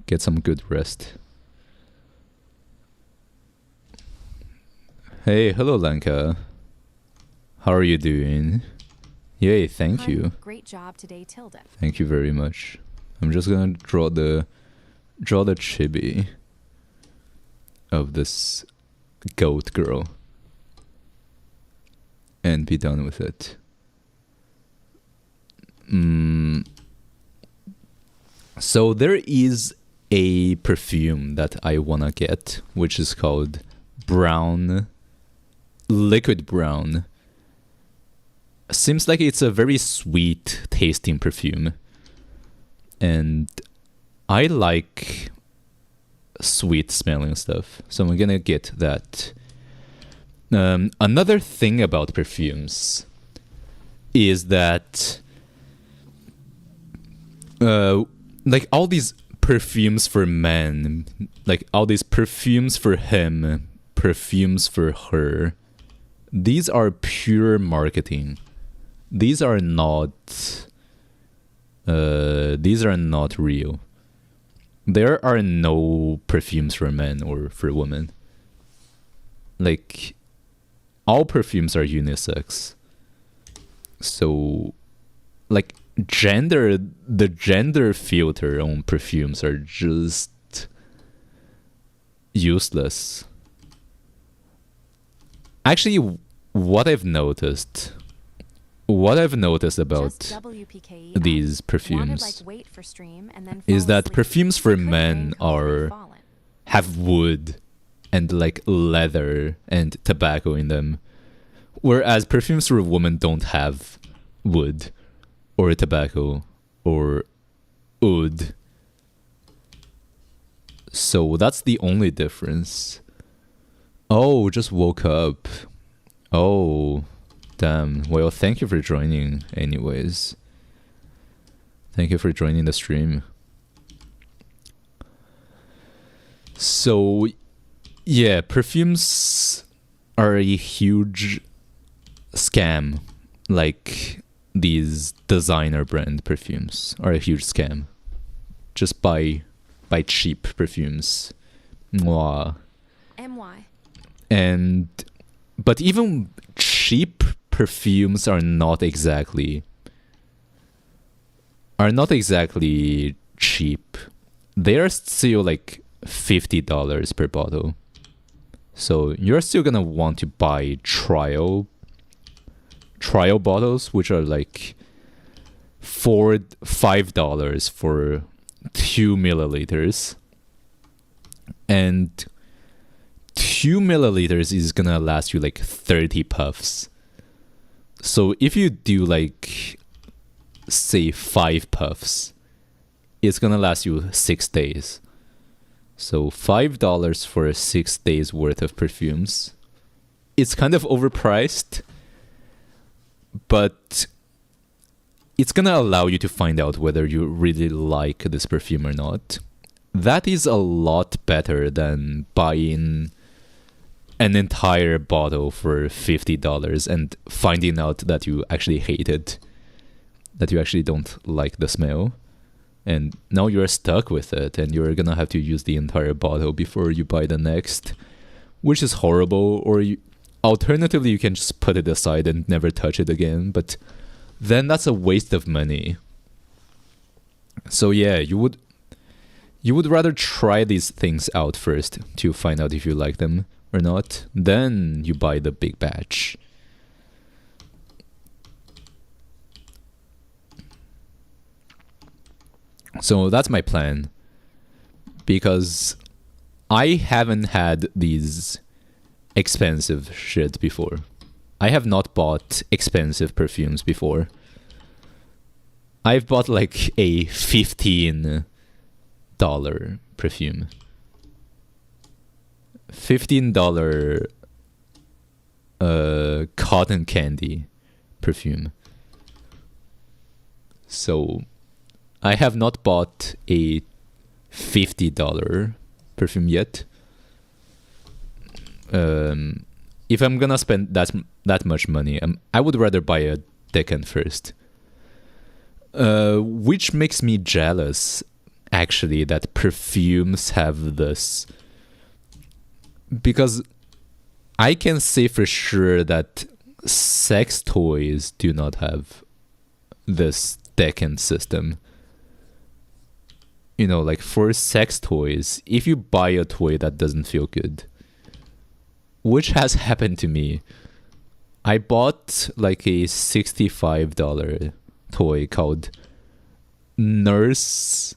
Get some good rest. Hey, hello Lanka. How are you doing? Yay, thank you. Great job today, Tilda. Thank you very much. I'm just gonna draw the chibi of this goat girl and be done with it. So there is a perfume that I wanna get, which is called liquid brown. Seems like it's a very sweet tasting perfume, and I like sweet smelling stuff, so I'm gonna get that. Another thing about perfumes is that like all these perfumes for men, like all these perfumes for him, perfumes for her, these are pure marketing. These are not real. There are no perfumes for men or for women. Like, all perfumes are unisex. So, like, the gender filter on perfumes are just useless. Actually, what I've noticed about these perfumes is that perfumes for men have wood and like leather and tobacco in them, whereas perfumes for women don't have wood or tobacco or oud. So that's the only difference. Oh, just woke up. Oh, damn. Well, thank you for joining anyways. Thank you for joining the stream. So, yeah, perfumes are a huge scam. Like, these designer brand perfumes are a huge scam. Just buy cheap perfumes. Mwah. MY. But even cheap perfumes are not exactly cheap. They are still like $50 per bottle. So you're still gonna want to buy trial bottles, which are like $5 for 2 milliliters. And 2 milliliters is gonna last you like 30 puffs. So if you do like, say 5 puffs, it's gonna last you 6 days. So $5 for 6 days worth of perfumes. It's kind of overpriced, but it's gonna allow you to find out whether you really like this perfume or not. That is a lot better than buying an entire bottle for $50 and finding out that you actually hate it, that you actually don't like the smell. And now you're stuck with it, and you're gonna have to use the entire bottle before you buy the next, which is horrible. Or alternatively, you can just put it aside and never touch it again, but then that's a waste of money. So yeah, you would rather try these things out first to find out if you like them or not. Then you buy the big batch. So that's my plan, because I haven't had these expensive shit before. I have not bought expensive perfumes before. I've bought like a $15 perfume. $15 cotton candy perfume. So I have not bought a $50 perfume yet. If I'm gonna spend that much money, I would rather buy a decant first. Which makes me jealous, actually, that perfumes have this. Because I can say for sure that sex toys do not have this decant system. You know, like for sex toys, if you buy a toy that doesn't feel good, which has happened to me, I bought like a $65 toy called Nurse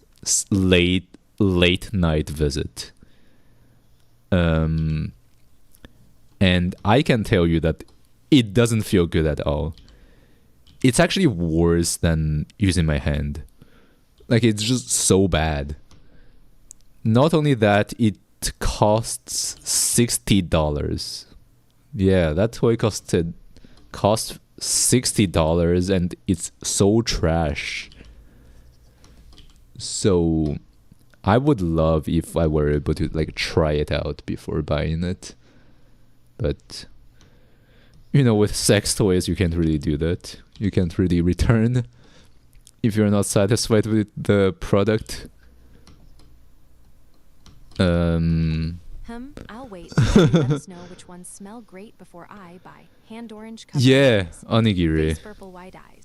Late Night Visit. And I can tell you that it doesn't feel good at all. It's actually worse than using my hand. Like, it's just so bad. Not only that, it costs $60. Yeah, that toy cost $60, and it's so trash. So I would love if I were able to like try it out before buying it. But you know, with sex toys you can't really do that. You can't really return if you're not satisfied with the product. I'll wait. Let us know which ones smell great before I buy. Hand orange. Yeah, onigiri. Face purple white eyes.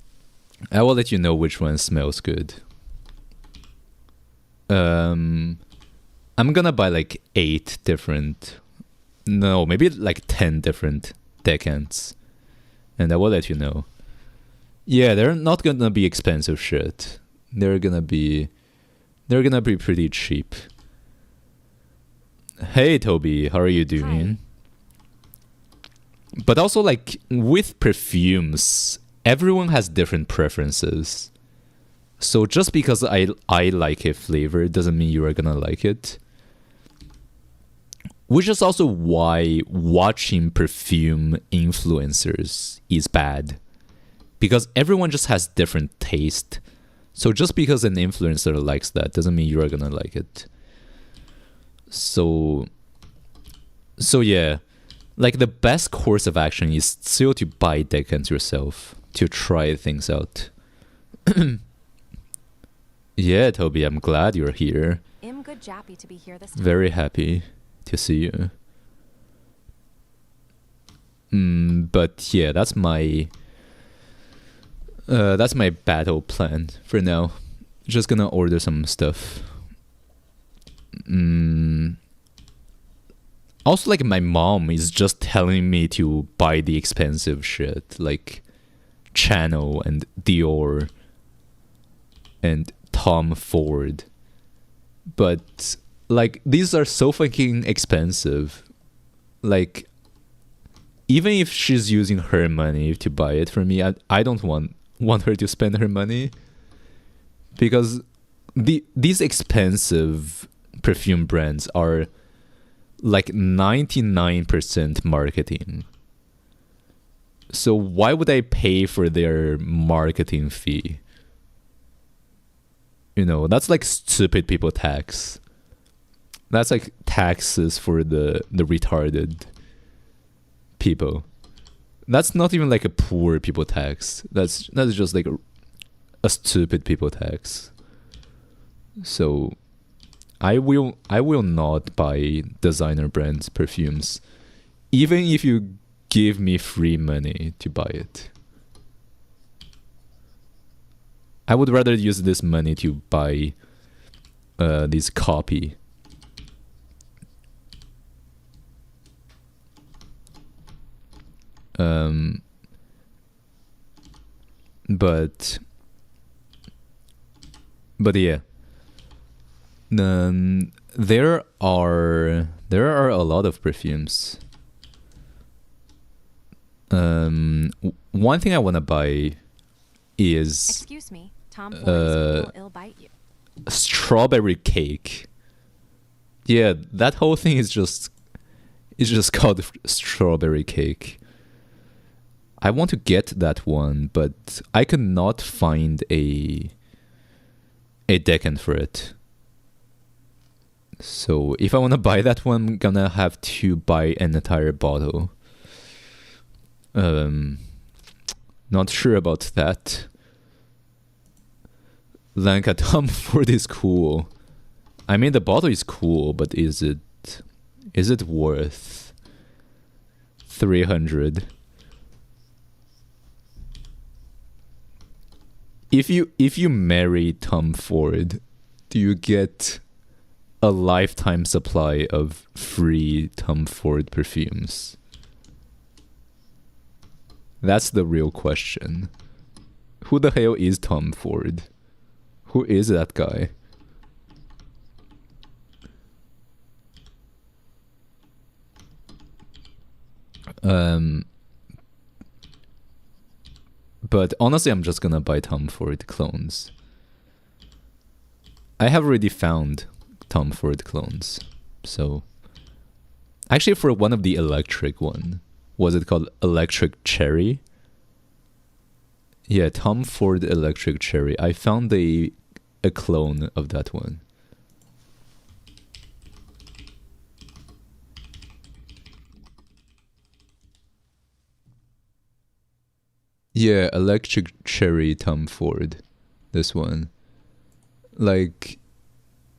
I will let you know which one smells good. I'm gonna buy like 8 different, no, maybe like 10 different decants, and I will let you know. Yeah, they're not gonna be expensive shit. They're gonna be pretty cheap. Hey Toby, how are you doing? Hi. But also, like, with perfumes, everyone has different preferences. So just because I like a flavor doesn't mean you are gonna like it. Which is also why watching perfume influencers is bad. Because everyone just has different taste. So just because an influencer likes that doesn't mean you are gonna like it. So yeah, like the best course of action is still to buy decants yourself, to try things out. Yeah, Toby, I'm glad you're here. I'm good jappy to be here this time. Very happy to see you. But yeah, that's my battle plan for now. Just gonna order some stuff. Also, like, my mom is just telling me to buy the expensive shit, like Chanel and Dior and Tom Ford. But like, these are so fucking expensive. Like, even if she's using her money to buy it for me, I don't want her to spend her money, because these expensive perfume brands are like 99% marketing. So why would I pay for their marketing fee? You know, that's like stupid people tax. That's like taxes for the retarded people. That's not even like a poor people tax. That's just like a stupid people tax. So I will not buy designer brands perfumes, even if you give me free money to buy it. I would rather use this money to buy this copy. But yeah. There are a lot of perfumes. One thing I want to buy is Excuse me, Tom Ford will ill bite you. Strawberry cake. Yeah, that whole thing is just called strawberry cake. I want to get that one, but I could not find a decant for it. So if I want to buy that one, I'm gonna have to buy an entire bottle. Not sure about that. Lanka, Tom Ford is cool. I mean, the bottle is cool, but is it worth 300? If you marry Tom Ford, do you get a lifetime supply of free Tom Ford perfumes? That's the real question. Who the hell is Tom Ford? Who is that guy? But honestly, I'm just gonna buy Tom Ford clones. I have already found Tom Ford clones. So actually, for one of the electric one, was it called Electric Cherry? Yeah, Tom Ford Electric Cherry. I found a clone of that one. Yeah, Electric Cherry Tom Ford. This one. Like,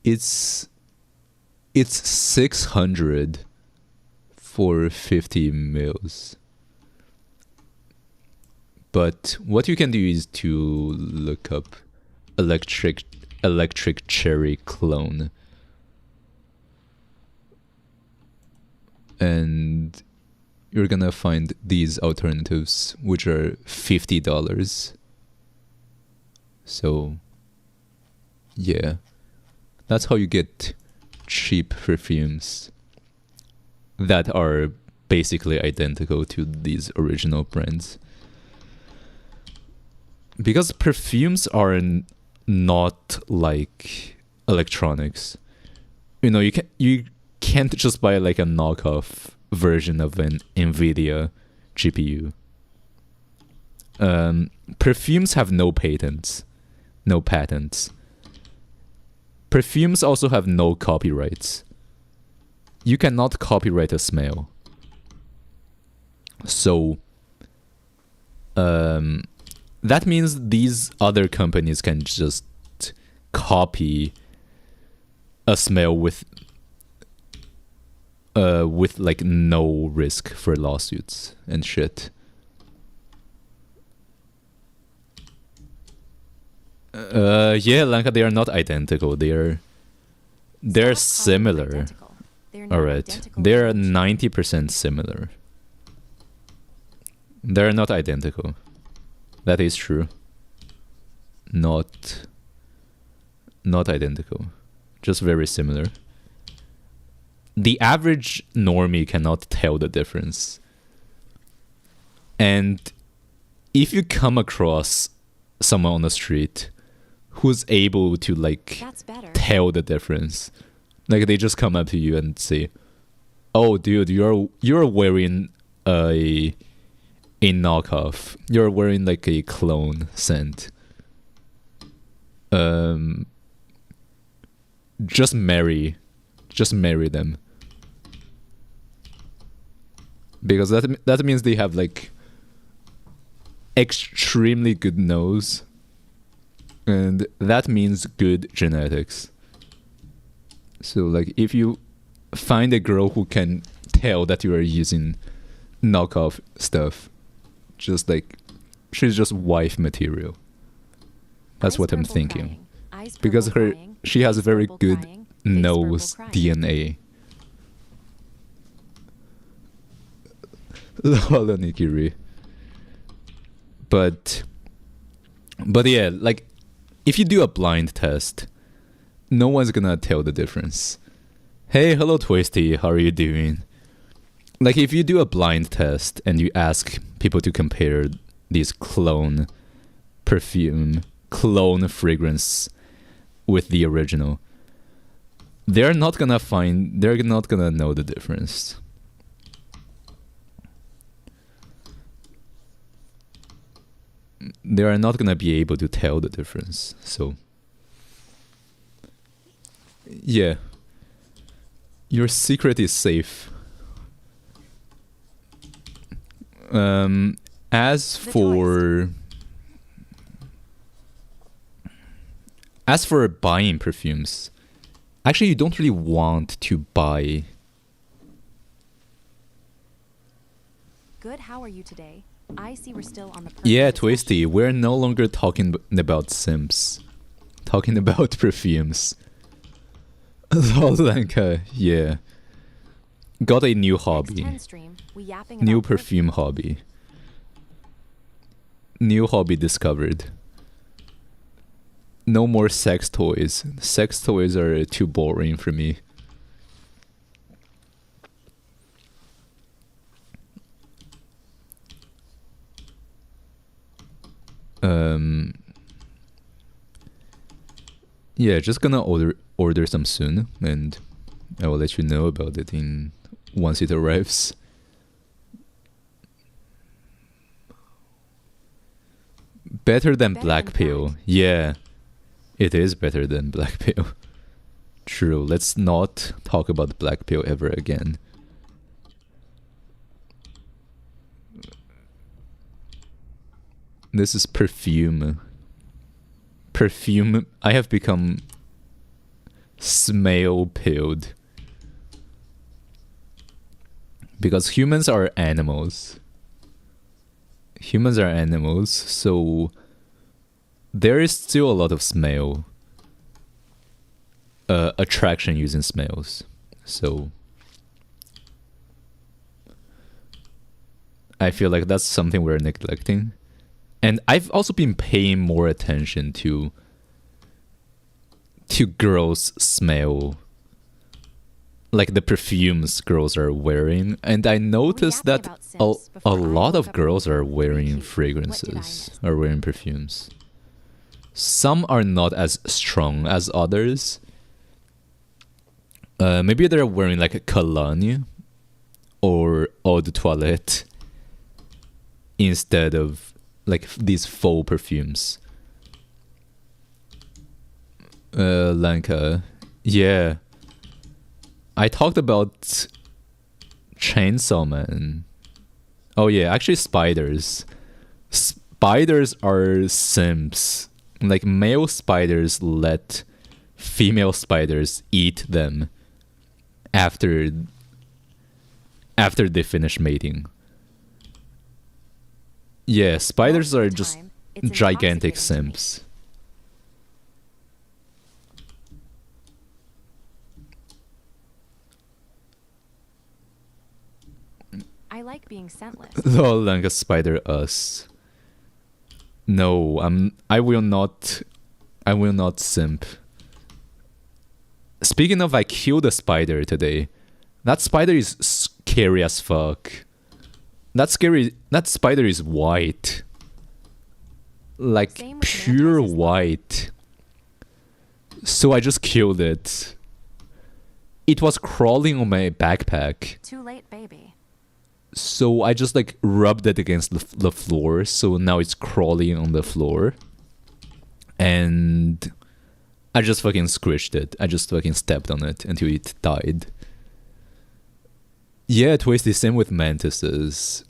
it's 600 for 50 mils. But what you can do is to look up electric cherry clone. And you're gonna find these alternatives, which are $50. So yeah, that's how you get cheap perfumes that are basically identical to these original brands. Because perfumes are not like electronics. You know, you can't just buy like a knockoff version of an NVIDIA GPU. Perfumes have no patents. Perfumes also have no copyrights. You cannot copyright a smell. So that means these other companies can just copy a smell with like no risk for lawsuits and shit. Yeah, Lanka, they are not identical. They're similar. All right, they're 90% similar. They're not identical. That is true. Not identical. Just very similar. The average normie cannot tell the difference. And if you come across someone on the street who's able to like tell the difference, Like they just come up to you and say, "Oh, dude, you're wearing a knockoff. You're wearing like a clone scent. Just marry them, because that means they have like extremely good nose, and that means good genetics. So like if you find a girl who can tell that you are using knockoff stuff, just like she's just wife material. That's what I'm thinking. Because she has a very good nose DNA. Lol, Nikiri. But yeah, like if you do a blind test, no one's gonna tell the difference. Hey, hello Twisty, how are you doing? Like if you do a blind test and you ask people to compare these clone fragrance with the original, they're not gonna know the difference. They are not gonna be able to tell the difference. So yeah, your secret is safe. As for buying perfumes, actually you don't really want to buy. Good, how are you today? I see we're still on the Yeah, Twisty, we're no longer talking about simps. Talking about perfumes. Lanka, yeah. Got a new hobby. New perfume hobby. New hobby discovered. No more sex toys. Sex toys are too boring for me. Yeah, just gonna order some soon, and I will let you know about it once it arrives. Better than Black Pill. Yeah, it is better than Black Pill. True, let's not talk about Black Pill ever again. This is perfume. Perfume. I have become smell pilled. Because humans are animals. Humans are animals, so there is still a lot of smell attraction using smells. So I feel like that's something we're neglecting. And I've also been paying more attention to girls' smell, like the perfumes girls are wearing, and I noticed that a lot of girls are wearing fragrances, are wearing perfumes. Some are not as strong as others. Maybe they're wearing like a cologne or eau de toilette instead of like these faux perfumes. Lanka, yeah. I talked about Chainsaw Man. Oh yeah, actually spiders. Spiders are simps. Like male spiders let female spiders eat them after they finish mating. Yeah, spiders are just gigantic simps. I like being scentless. Lol, like a spider us. No, I will not simp. Speaking of, I killed a spider today. That spider is scary as fuck. That spider is white. Like pure white. So I just killed it. it was crawling on my backpack. Too late, baby. So I just like rubbed it against the floor. So now it's crawling on the floor. And I just fucking squished it. I just fucking stepped on it until it died. Yeah, Twisty, same with mantises.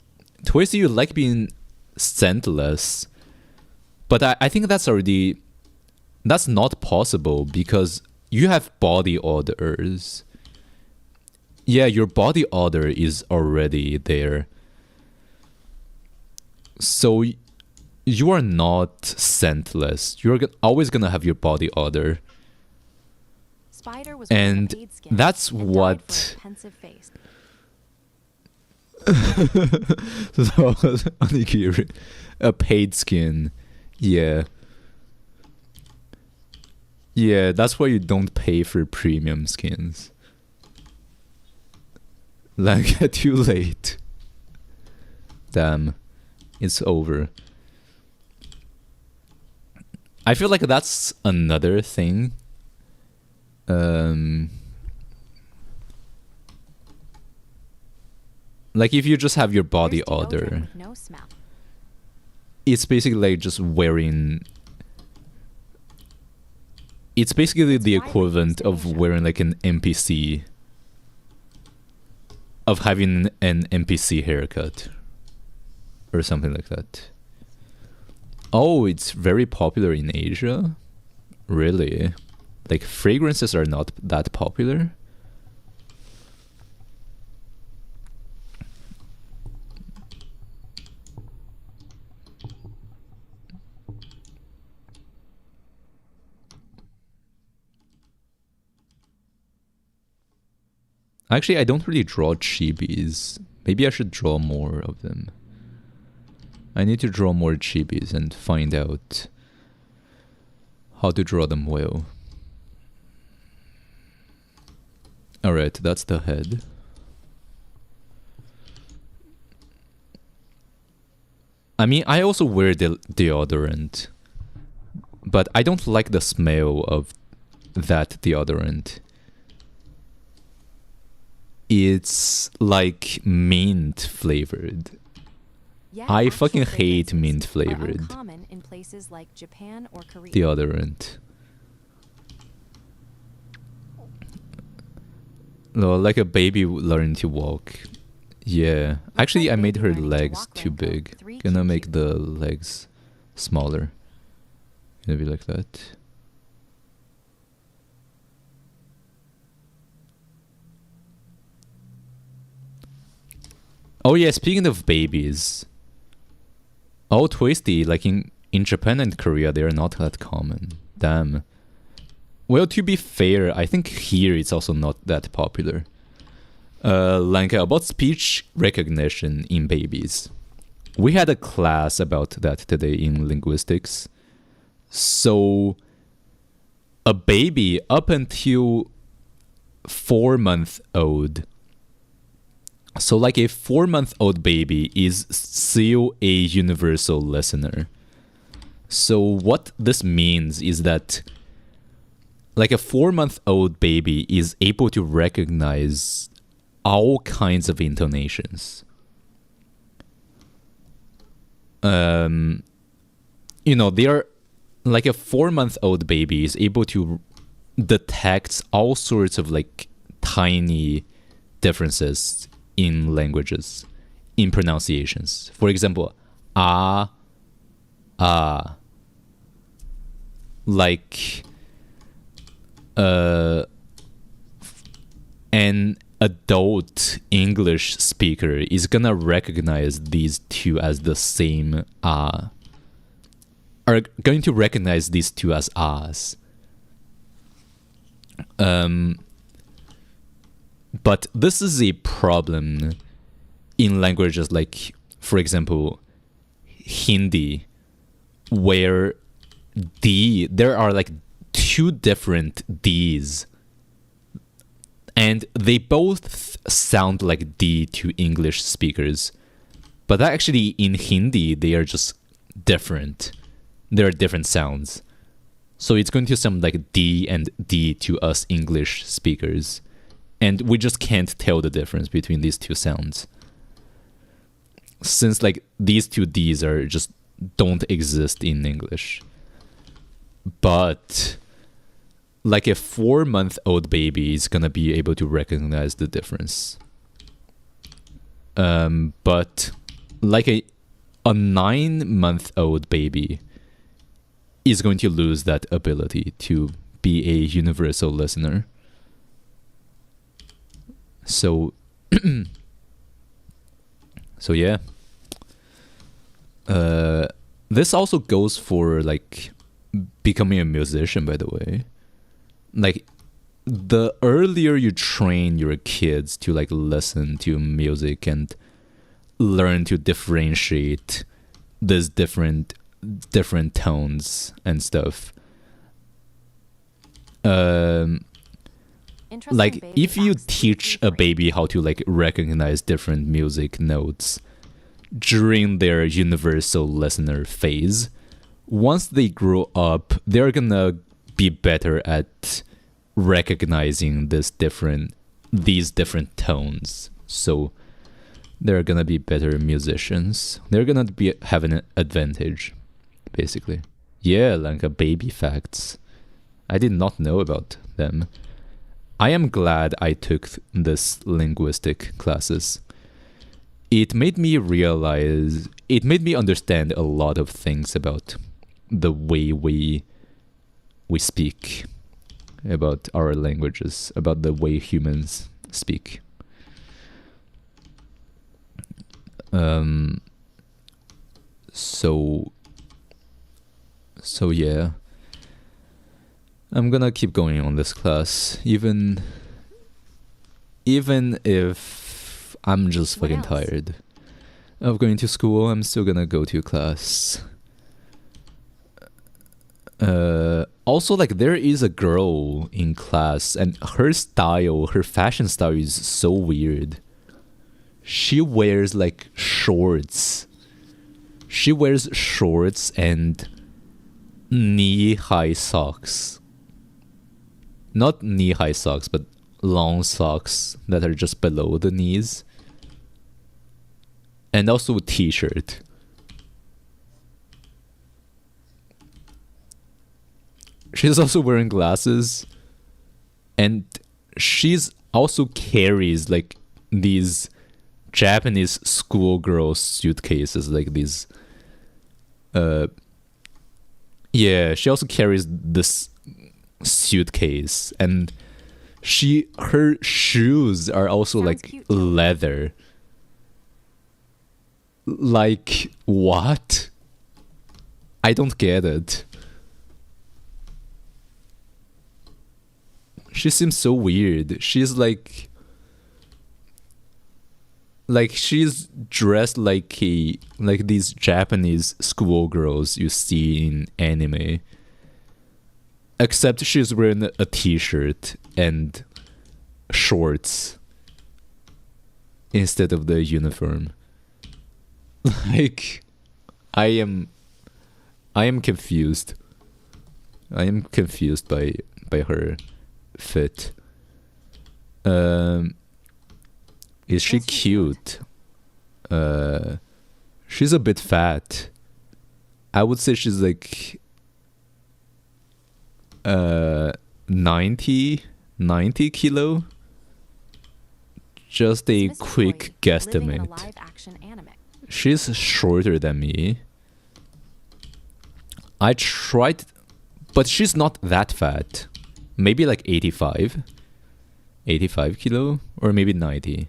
Twisty, you like being scentless. But I think that's not possible because you have body odors. Yeah, your body odor is already there. So you are not scentless. You're always gonna have your body odor. Spider was and paid skin that's and died what... for a pensive face. So, onigiri. A paid skin. Yeah. Yeah, that's why you don't pay for premium skins. Like, too late. Damn. It's over. I feel like that's another thing. Like, if you just have your body There's deodorant odor, with no smell. it's basically like just wearing... It's basically the widely equivalent used in of Asia. wearing like an NPC. Of having an NPC haircut. Or something like that. Oh, it's very popular in Asia? Really? Like, fragrances are not that popular? Actually, I don't really draw chibis. Maybe I should draw more of them. I need to draw more chibis and find out how to draw them well. Alright, that's the head. I mean, I also wear deodorant. But I don't like the smell of that deodorant. It's like mint flavored. Yet I actual fucking hate fragrances mint are flavored uncommon in places like Japan or Korea. deodorant. No, like a baby learning to walk. Yeah. Actually, I made her Baby learning to legs walk too raincoat, big. 3 Gonna QQ. make the legs smaller. Gonna be like that. Oh yeah, speaking of babies. Oh, Twisty, like in Japan and Korea, they are not that common. Damn. Well, to be fair, I think here it's also not that popular. Like about speech recognition in babies. We had a class about that today in linguistics. So, a baby up until 4-month-old. So like a 4-month-old baby is still a universal listener. So what this means is that like a 4-month-old baby is able to recognize all kinds of intonations. You know, they are like a 4-month-old baby is able to detect all sorts of like tiny differences in languages, in pronunciations. For example, like an adult English speaker is gonna recognize these two as the same are going to recognize these two as ahs. But this is a problem in languages like, for example, Hindi, where there are like two different Ds, and they both sound like D to English speakers. But actually in Hindi, they are just different. There are different sounds. So it's going to sound like D and D to us English speakers. And we just can't tell the difference between these two sounds. Since like these two Ds are just don't exist in English. But like a 4-month-old baby is gonna be able to recognize the difference. But like a 9-month-old baby is going to lose that ability to be a universal listener. So yeah. This also goes for like becoming a musician, by the way. Like the earlier you train your kids to like listen to music and learn to differentiate these different tones and stuff. Like if you teach a baby how to like recognize different music notes during their universal listener phase, once they grow up, they're gonna be better at recognizing these different tones. So they're gonna be better musicians. They're gonna have an advantage, basically. Yeah, like a baby facts. I did not know about them. I am glad I took this linguistic classes. It made me understand a lot of things about the way we speak, about our languages, about the way humans speak. So yeah. I'm gonna keep going on this class, even if I'm just fucking tired of going to school. I'm still gonna go to class. Also, like, there is a girl in class, and her fashion style is so weird. She wears like shorts. She wears shorts and knee-high socks. Not knee-high socks, but long socks that are just below the knees. And also a t-shirt. She's also wearing glasses. And she's also carries like these Japanese schoolgirl suitcases, like these yeah, she also carries this suitcase, and her shoes are also like leather. Like, what? I don't get it. She seems so weird. She's like she's dressed like these Japanese schoolgirls you see in anime. Except she's wearing a t-shirt and shorts instead of the uniform. Like, I am confused. I am confused by her fit. Is she cute? She's a bit fat. I would say she's like 90 kilo. Just a quick guesstimate. She's shorter than me. I tried, but she's not that fat. Maybe like 85 kilo, or maybe 90.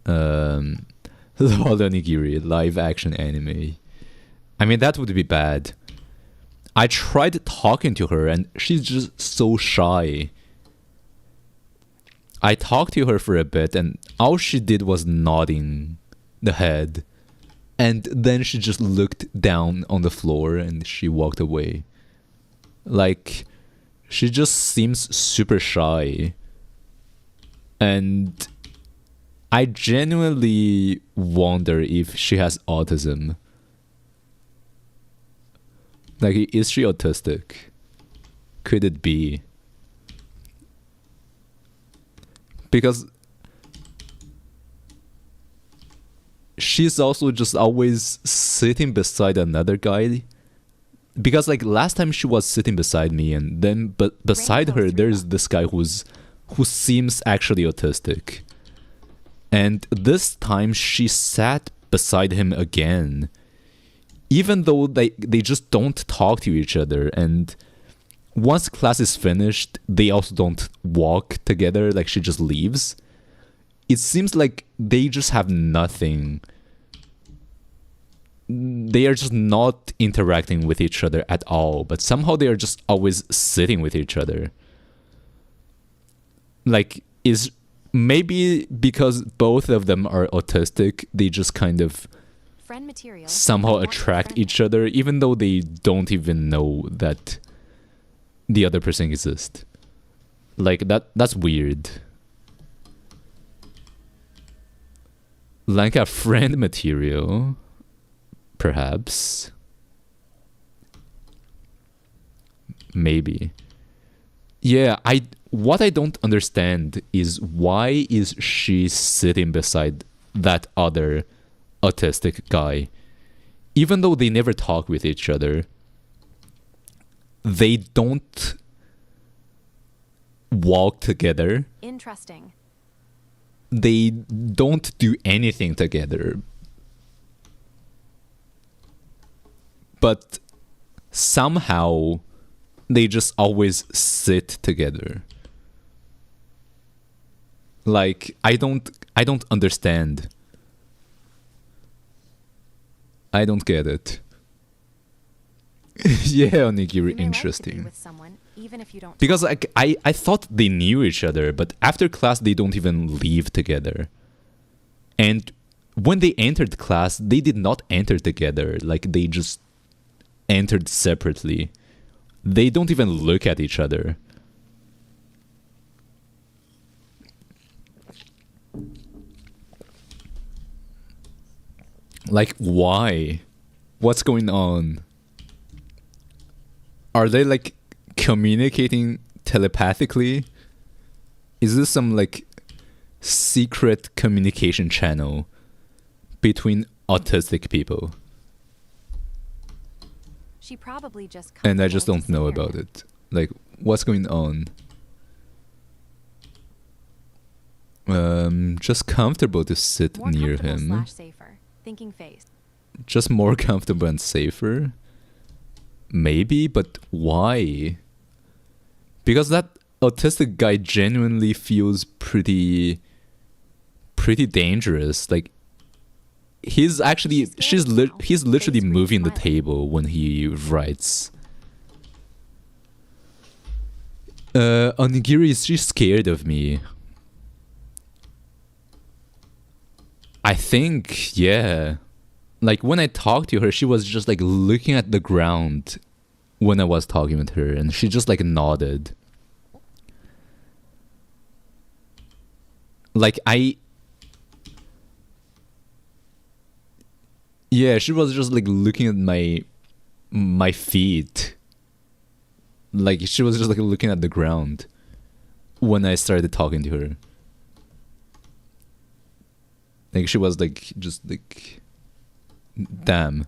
The Onigiri live action anime. I mean, that would be bad. I tried talking to her and she's just so shy. I talked to her for a bit and all she did was nodding the head. And then she just looked down on the floor and she walked away. Like, she just seems super shy. And I genuinely wonder if she has autism. Like, is she autistic? Could it be? because she's also just always sitting beside another guy. Because like last time she was sitting beside me, and then but beside her there's this guy who seems actually autistic. And this time she sat beside him again, even though they just don't talk to each other. And once class is finished, they also don't walk together, like she just leaves. It seems like they just have nothing. They are just not interacting with each other at all, but somehow they are just always sitting with each other. Like, is maybe because both of them are autistic, they just kind of somehow attract each other, even though they don't even know that the other person exists. Like, that's weird. Like a friend material, perhaps. Maybe. Yeah, what I don't understand is why is she sitting beside that other autistic guy? Even though they never talk with each other, they don't walk together. Interesting. They don't do anything together. But somehow they just always sit together. Like, I don't understand. I don't get it. Yeah, Onigiri, interesting. With someone, even if you don't because like I thought they knew each other, but after class they don't even leave together. And when they entered class, they did not enter together. Like, they just entered separately. They don't even look at each other. Like, why? What's going on? Are they like communicating telepathically? Is this some like secret communication channel between autistic people? She probably just and I just don't know about it. Like, what's going on? Just comfortable to sit more near comfortable him. / safer. Thinking face. Just more comfortable and safer? Maybe, but why? Because that autistic guy genuinely feels pretty dangerous. Like, he's literally moving the table when he writes. Onigiri, is she scared of me? I think, yeah. Like, when I talked to her, she was just like looking at the ground when I was talking with her, and she just like nodded. Like, yeah, she was just like looking at my feet. Like, she was just like looking at the ground when I started talking to her. Like, she was like just like, damn.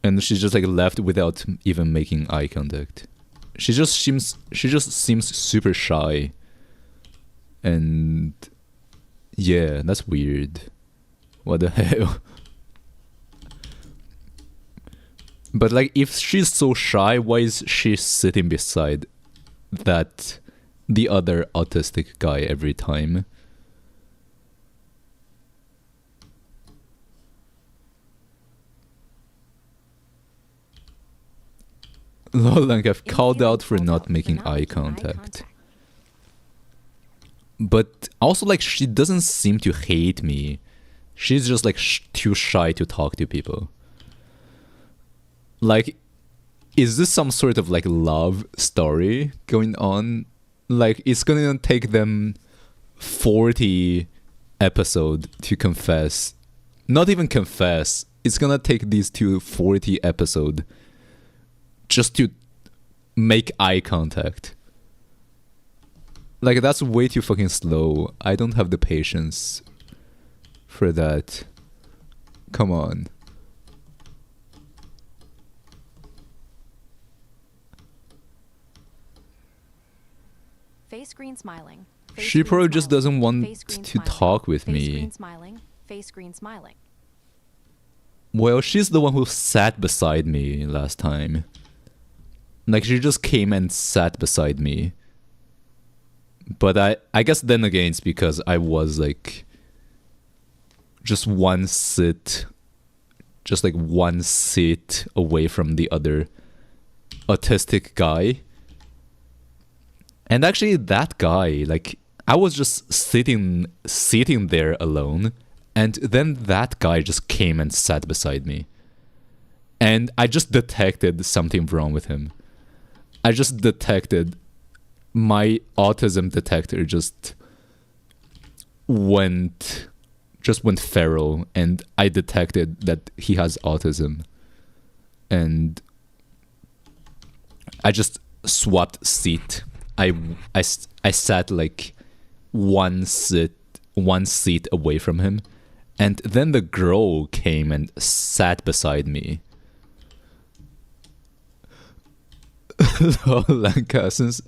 And she just like left without even making eye contact. She just seems super shy. And yeah, that's weird. What the hell? But like, if she's so shy, why is she sitting beside the other autistic guy every time? Like, I've called out for not making eye contact. But also, like, she doesn't seem to hate me. She's just like too shy to talk to people. Like, is this some sort of like love story going on? Like, it's gonna take them 40 episodes to confess. Not even confess. It's gonna take these two 40 episodes just to make eye contact. Like, that's way too fucking slow. I don't have the patience for that. Come on. Face green smiling. Face She green probably just smiling. doesn't want Face green to smiling. talk with Face me. green smiling. Face green smiling. Well, she's the one who sat beside me last time. Like, she just came and sat beside me. But I guess then again it's because I was like just one seat away from the other autistic guy. And actually that guy, like, I was just sitting there alone, and then that guy just came and sat beside me. And I just detected something wrong with him. I just detected my autism detector just went feral, and I detected that he has autism. And I just swapped seat. I sat like one seat away from him, and then the girl came and sat beside me. Lanka, since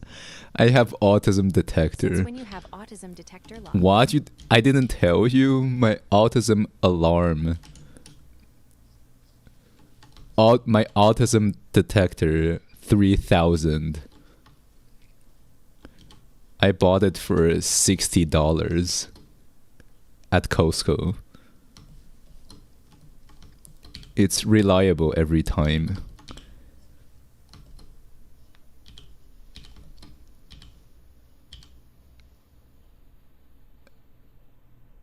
I have autism detector. Since when you have autism detector lock. What? I didn't tell you? My autism alarm. My autism detector 3000. I bought it for $60 at Costco. It's reliable every time.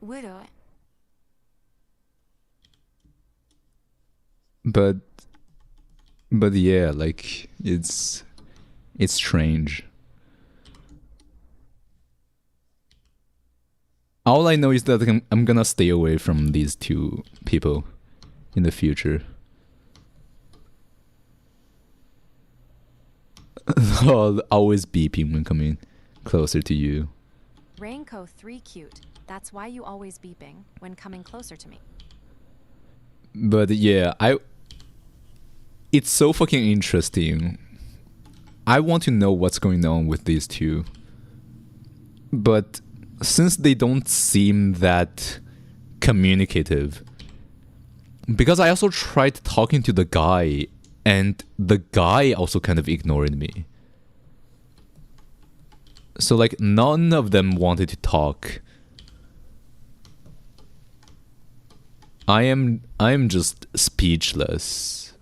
Widow. But yeah, like, it's strange. All I know is that I'm gonna stay away from these two people in the future. Always beeping when coming closer to you. Rainco 3 cute. That's why you always beeping when coming closer to me. But yeah, it's so fucking interesting. I want to know what's going on with these two. But since they don't seem that communicative, because I also tried talking to the guy, and the guy also kind of ignored me. So like, none of them wanted to talk. I am just speechless.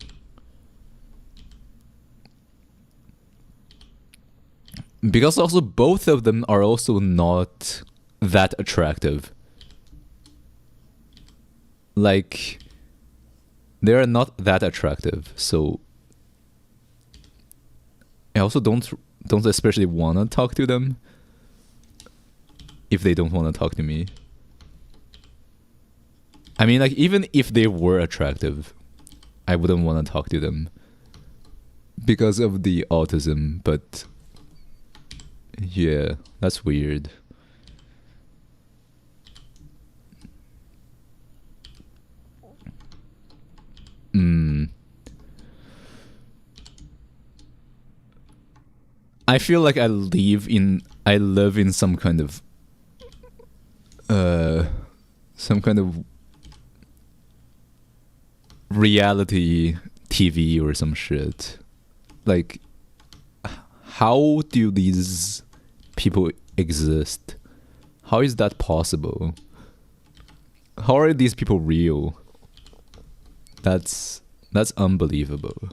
Because also both of them are also not that attractive. Like, they are not that attractive, so I also don't especially want to talk to them if they don't want to talk to me. I mean, like, even if they were attractive, I wouldn't want to talk to them because of the autism, but yeah, that's weird. I feel like I live in some kind of reality TV or some shit. Like, how do these people exist? How is that possible? How are these people real? That's unbelievable.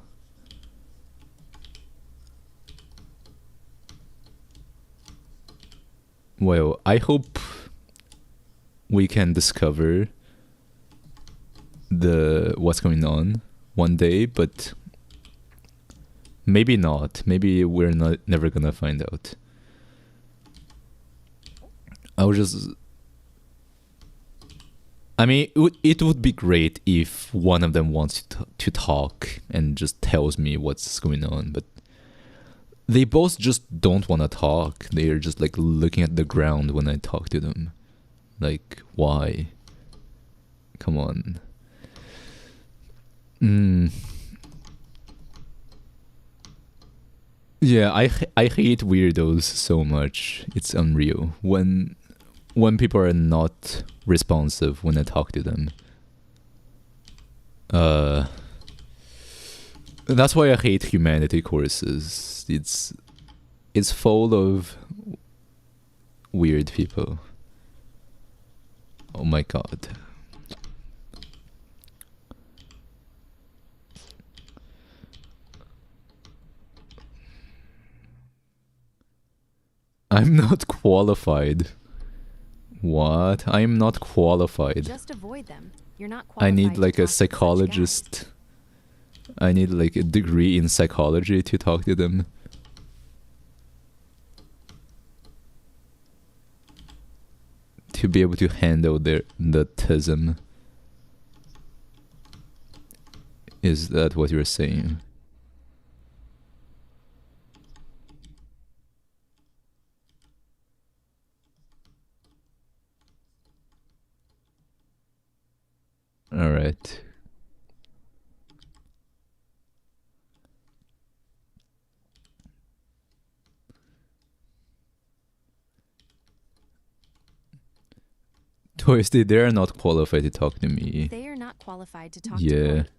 Well, I hope we can discover what's going on one day, but maybe not. Maybe we're never gonna find out. I mean, it would be great if one of them wants to talk and just tells me what's going on, but they both just don't want to talk. They're just like looking at the ground when I talk to them. Like, why? Come on. Yeah, I hate weirdos so much. It's unreal. When people are not responsive when I talk to them. That's why I hate humanity courses. It's full of weird people. Oh my god. I'm not qualified. What? I'm not qualified. Just avoid them. You're not qualified. I need like to a talk to such psychologist. guys. I need like a degree in psychology to talk to them. To be able to handle the tism. Is that what you're saying? All right. Twisty, they're not qualified to talk to me. They are not qualified to talk to Yeah. Cody.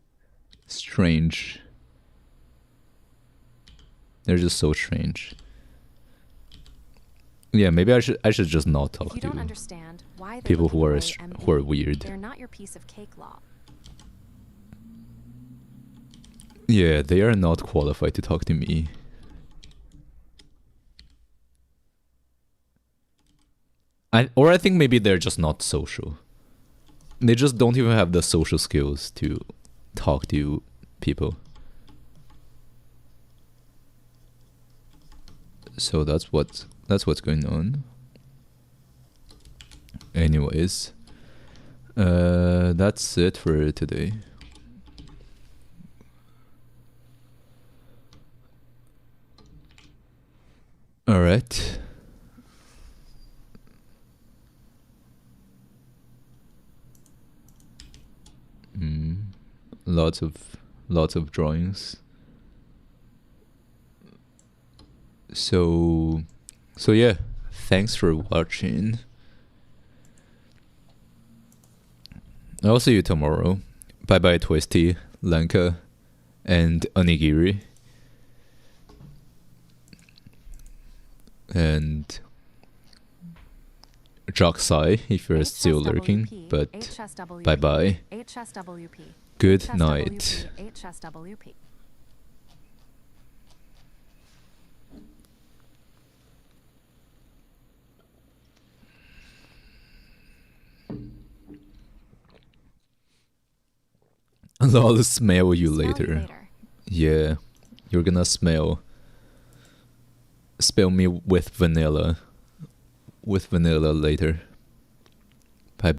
Strange. They're just so strange. Yeah, maybe I should just not If talk you to don't understand why they're people looking who are away who are MP, weird. they're not your piece of cake law. Yeah, they are not qualified to talk to me. I think maybe they're just not social. They just don't even have the social skills to talk to people. So that's what's going on. Anyways, that's it for today. All right. Lots of drawings. So yeah, thanks for watching. I'll see you tomorrow. Bye bye Twisty, Lanka, and Onigiri. And Jocksai if you're still lurking, but bye bye. HSWP. Good night. HSWP. I'll smell you Smell later. Yeah, you're gonna smell me with vanilla later.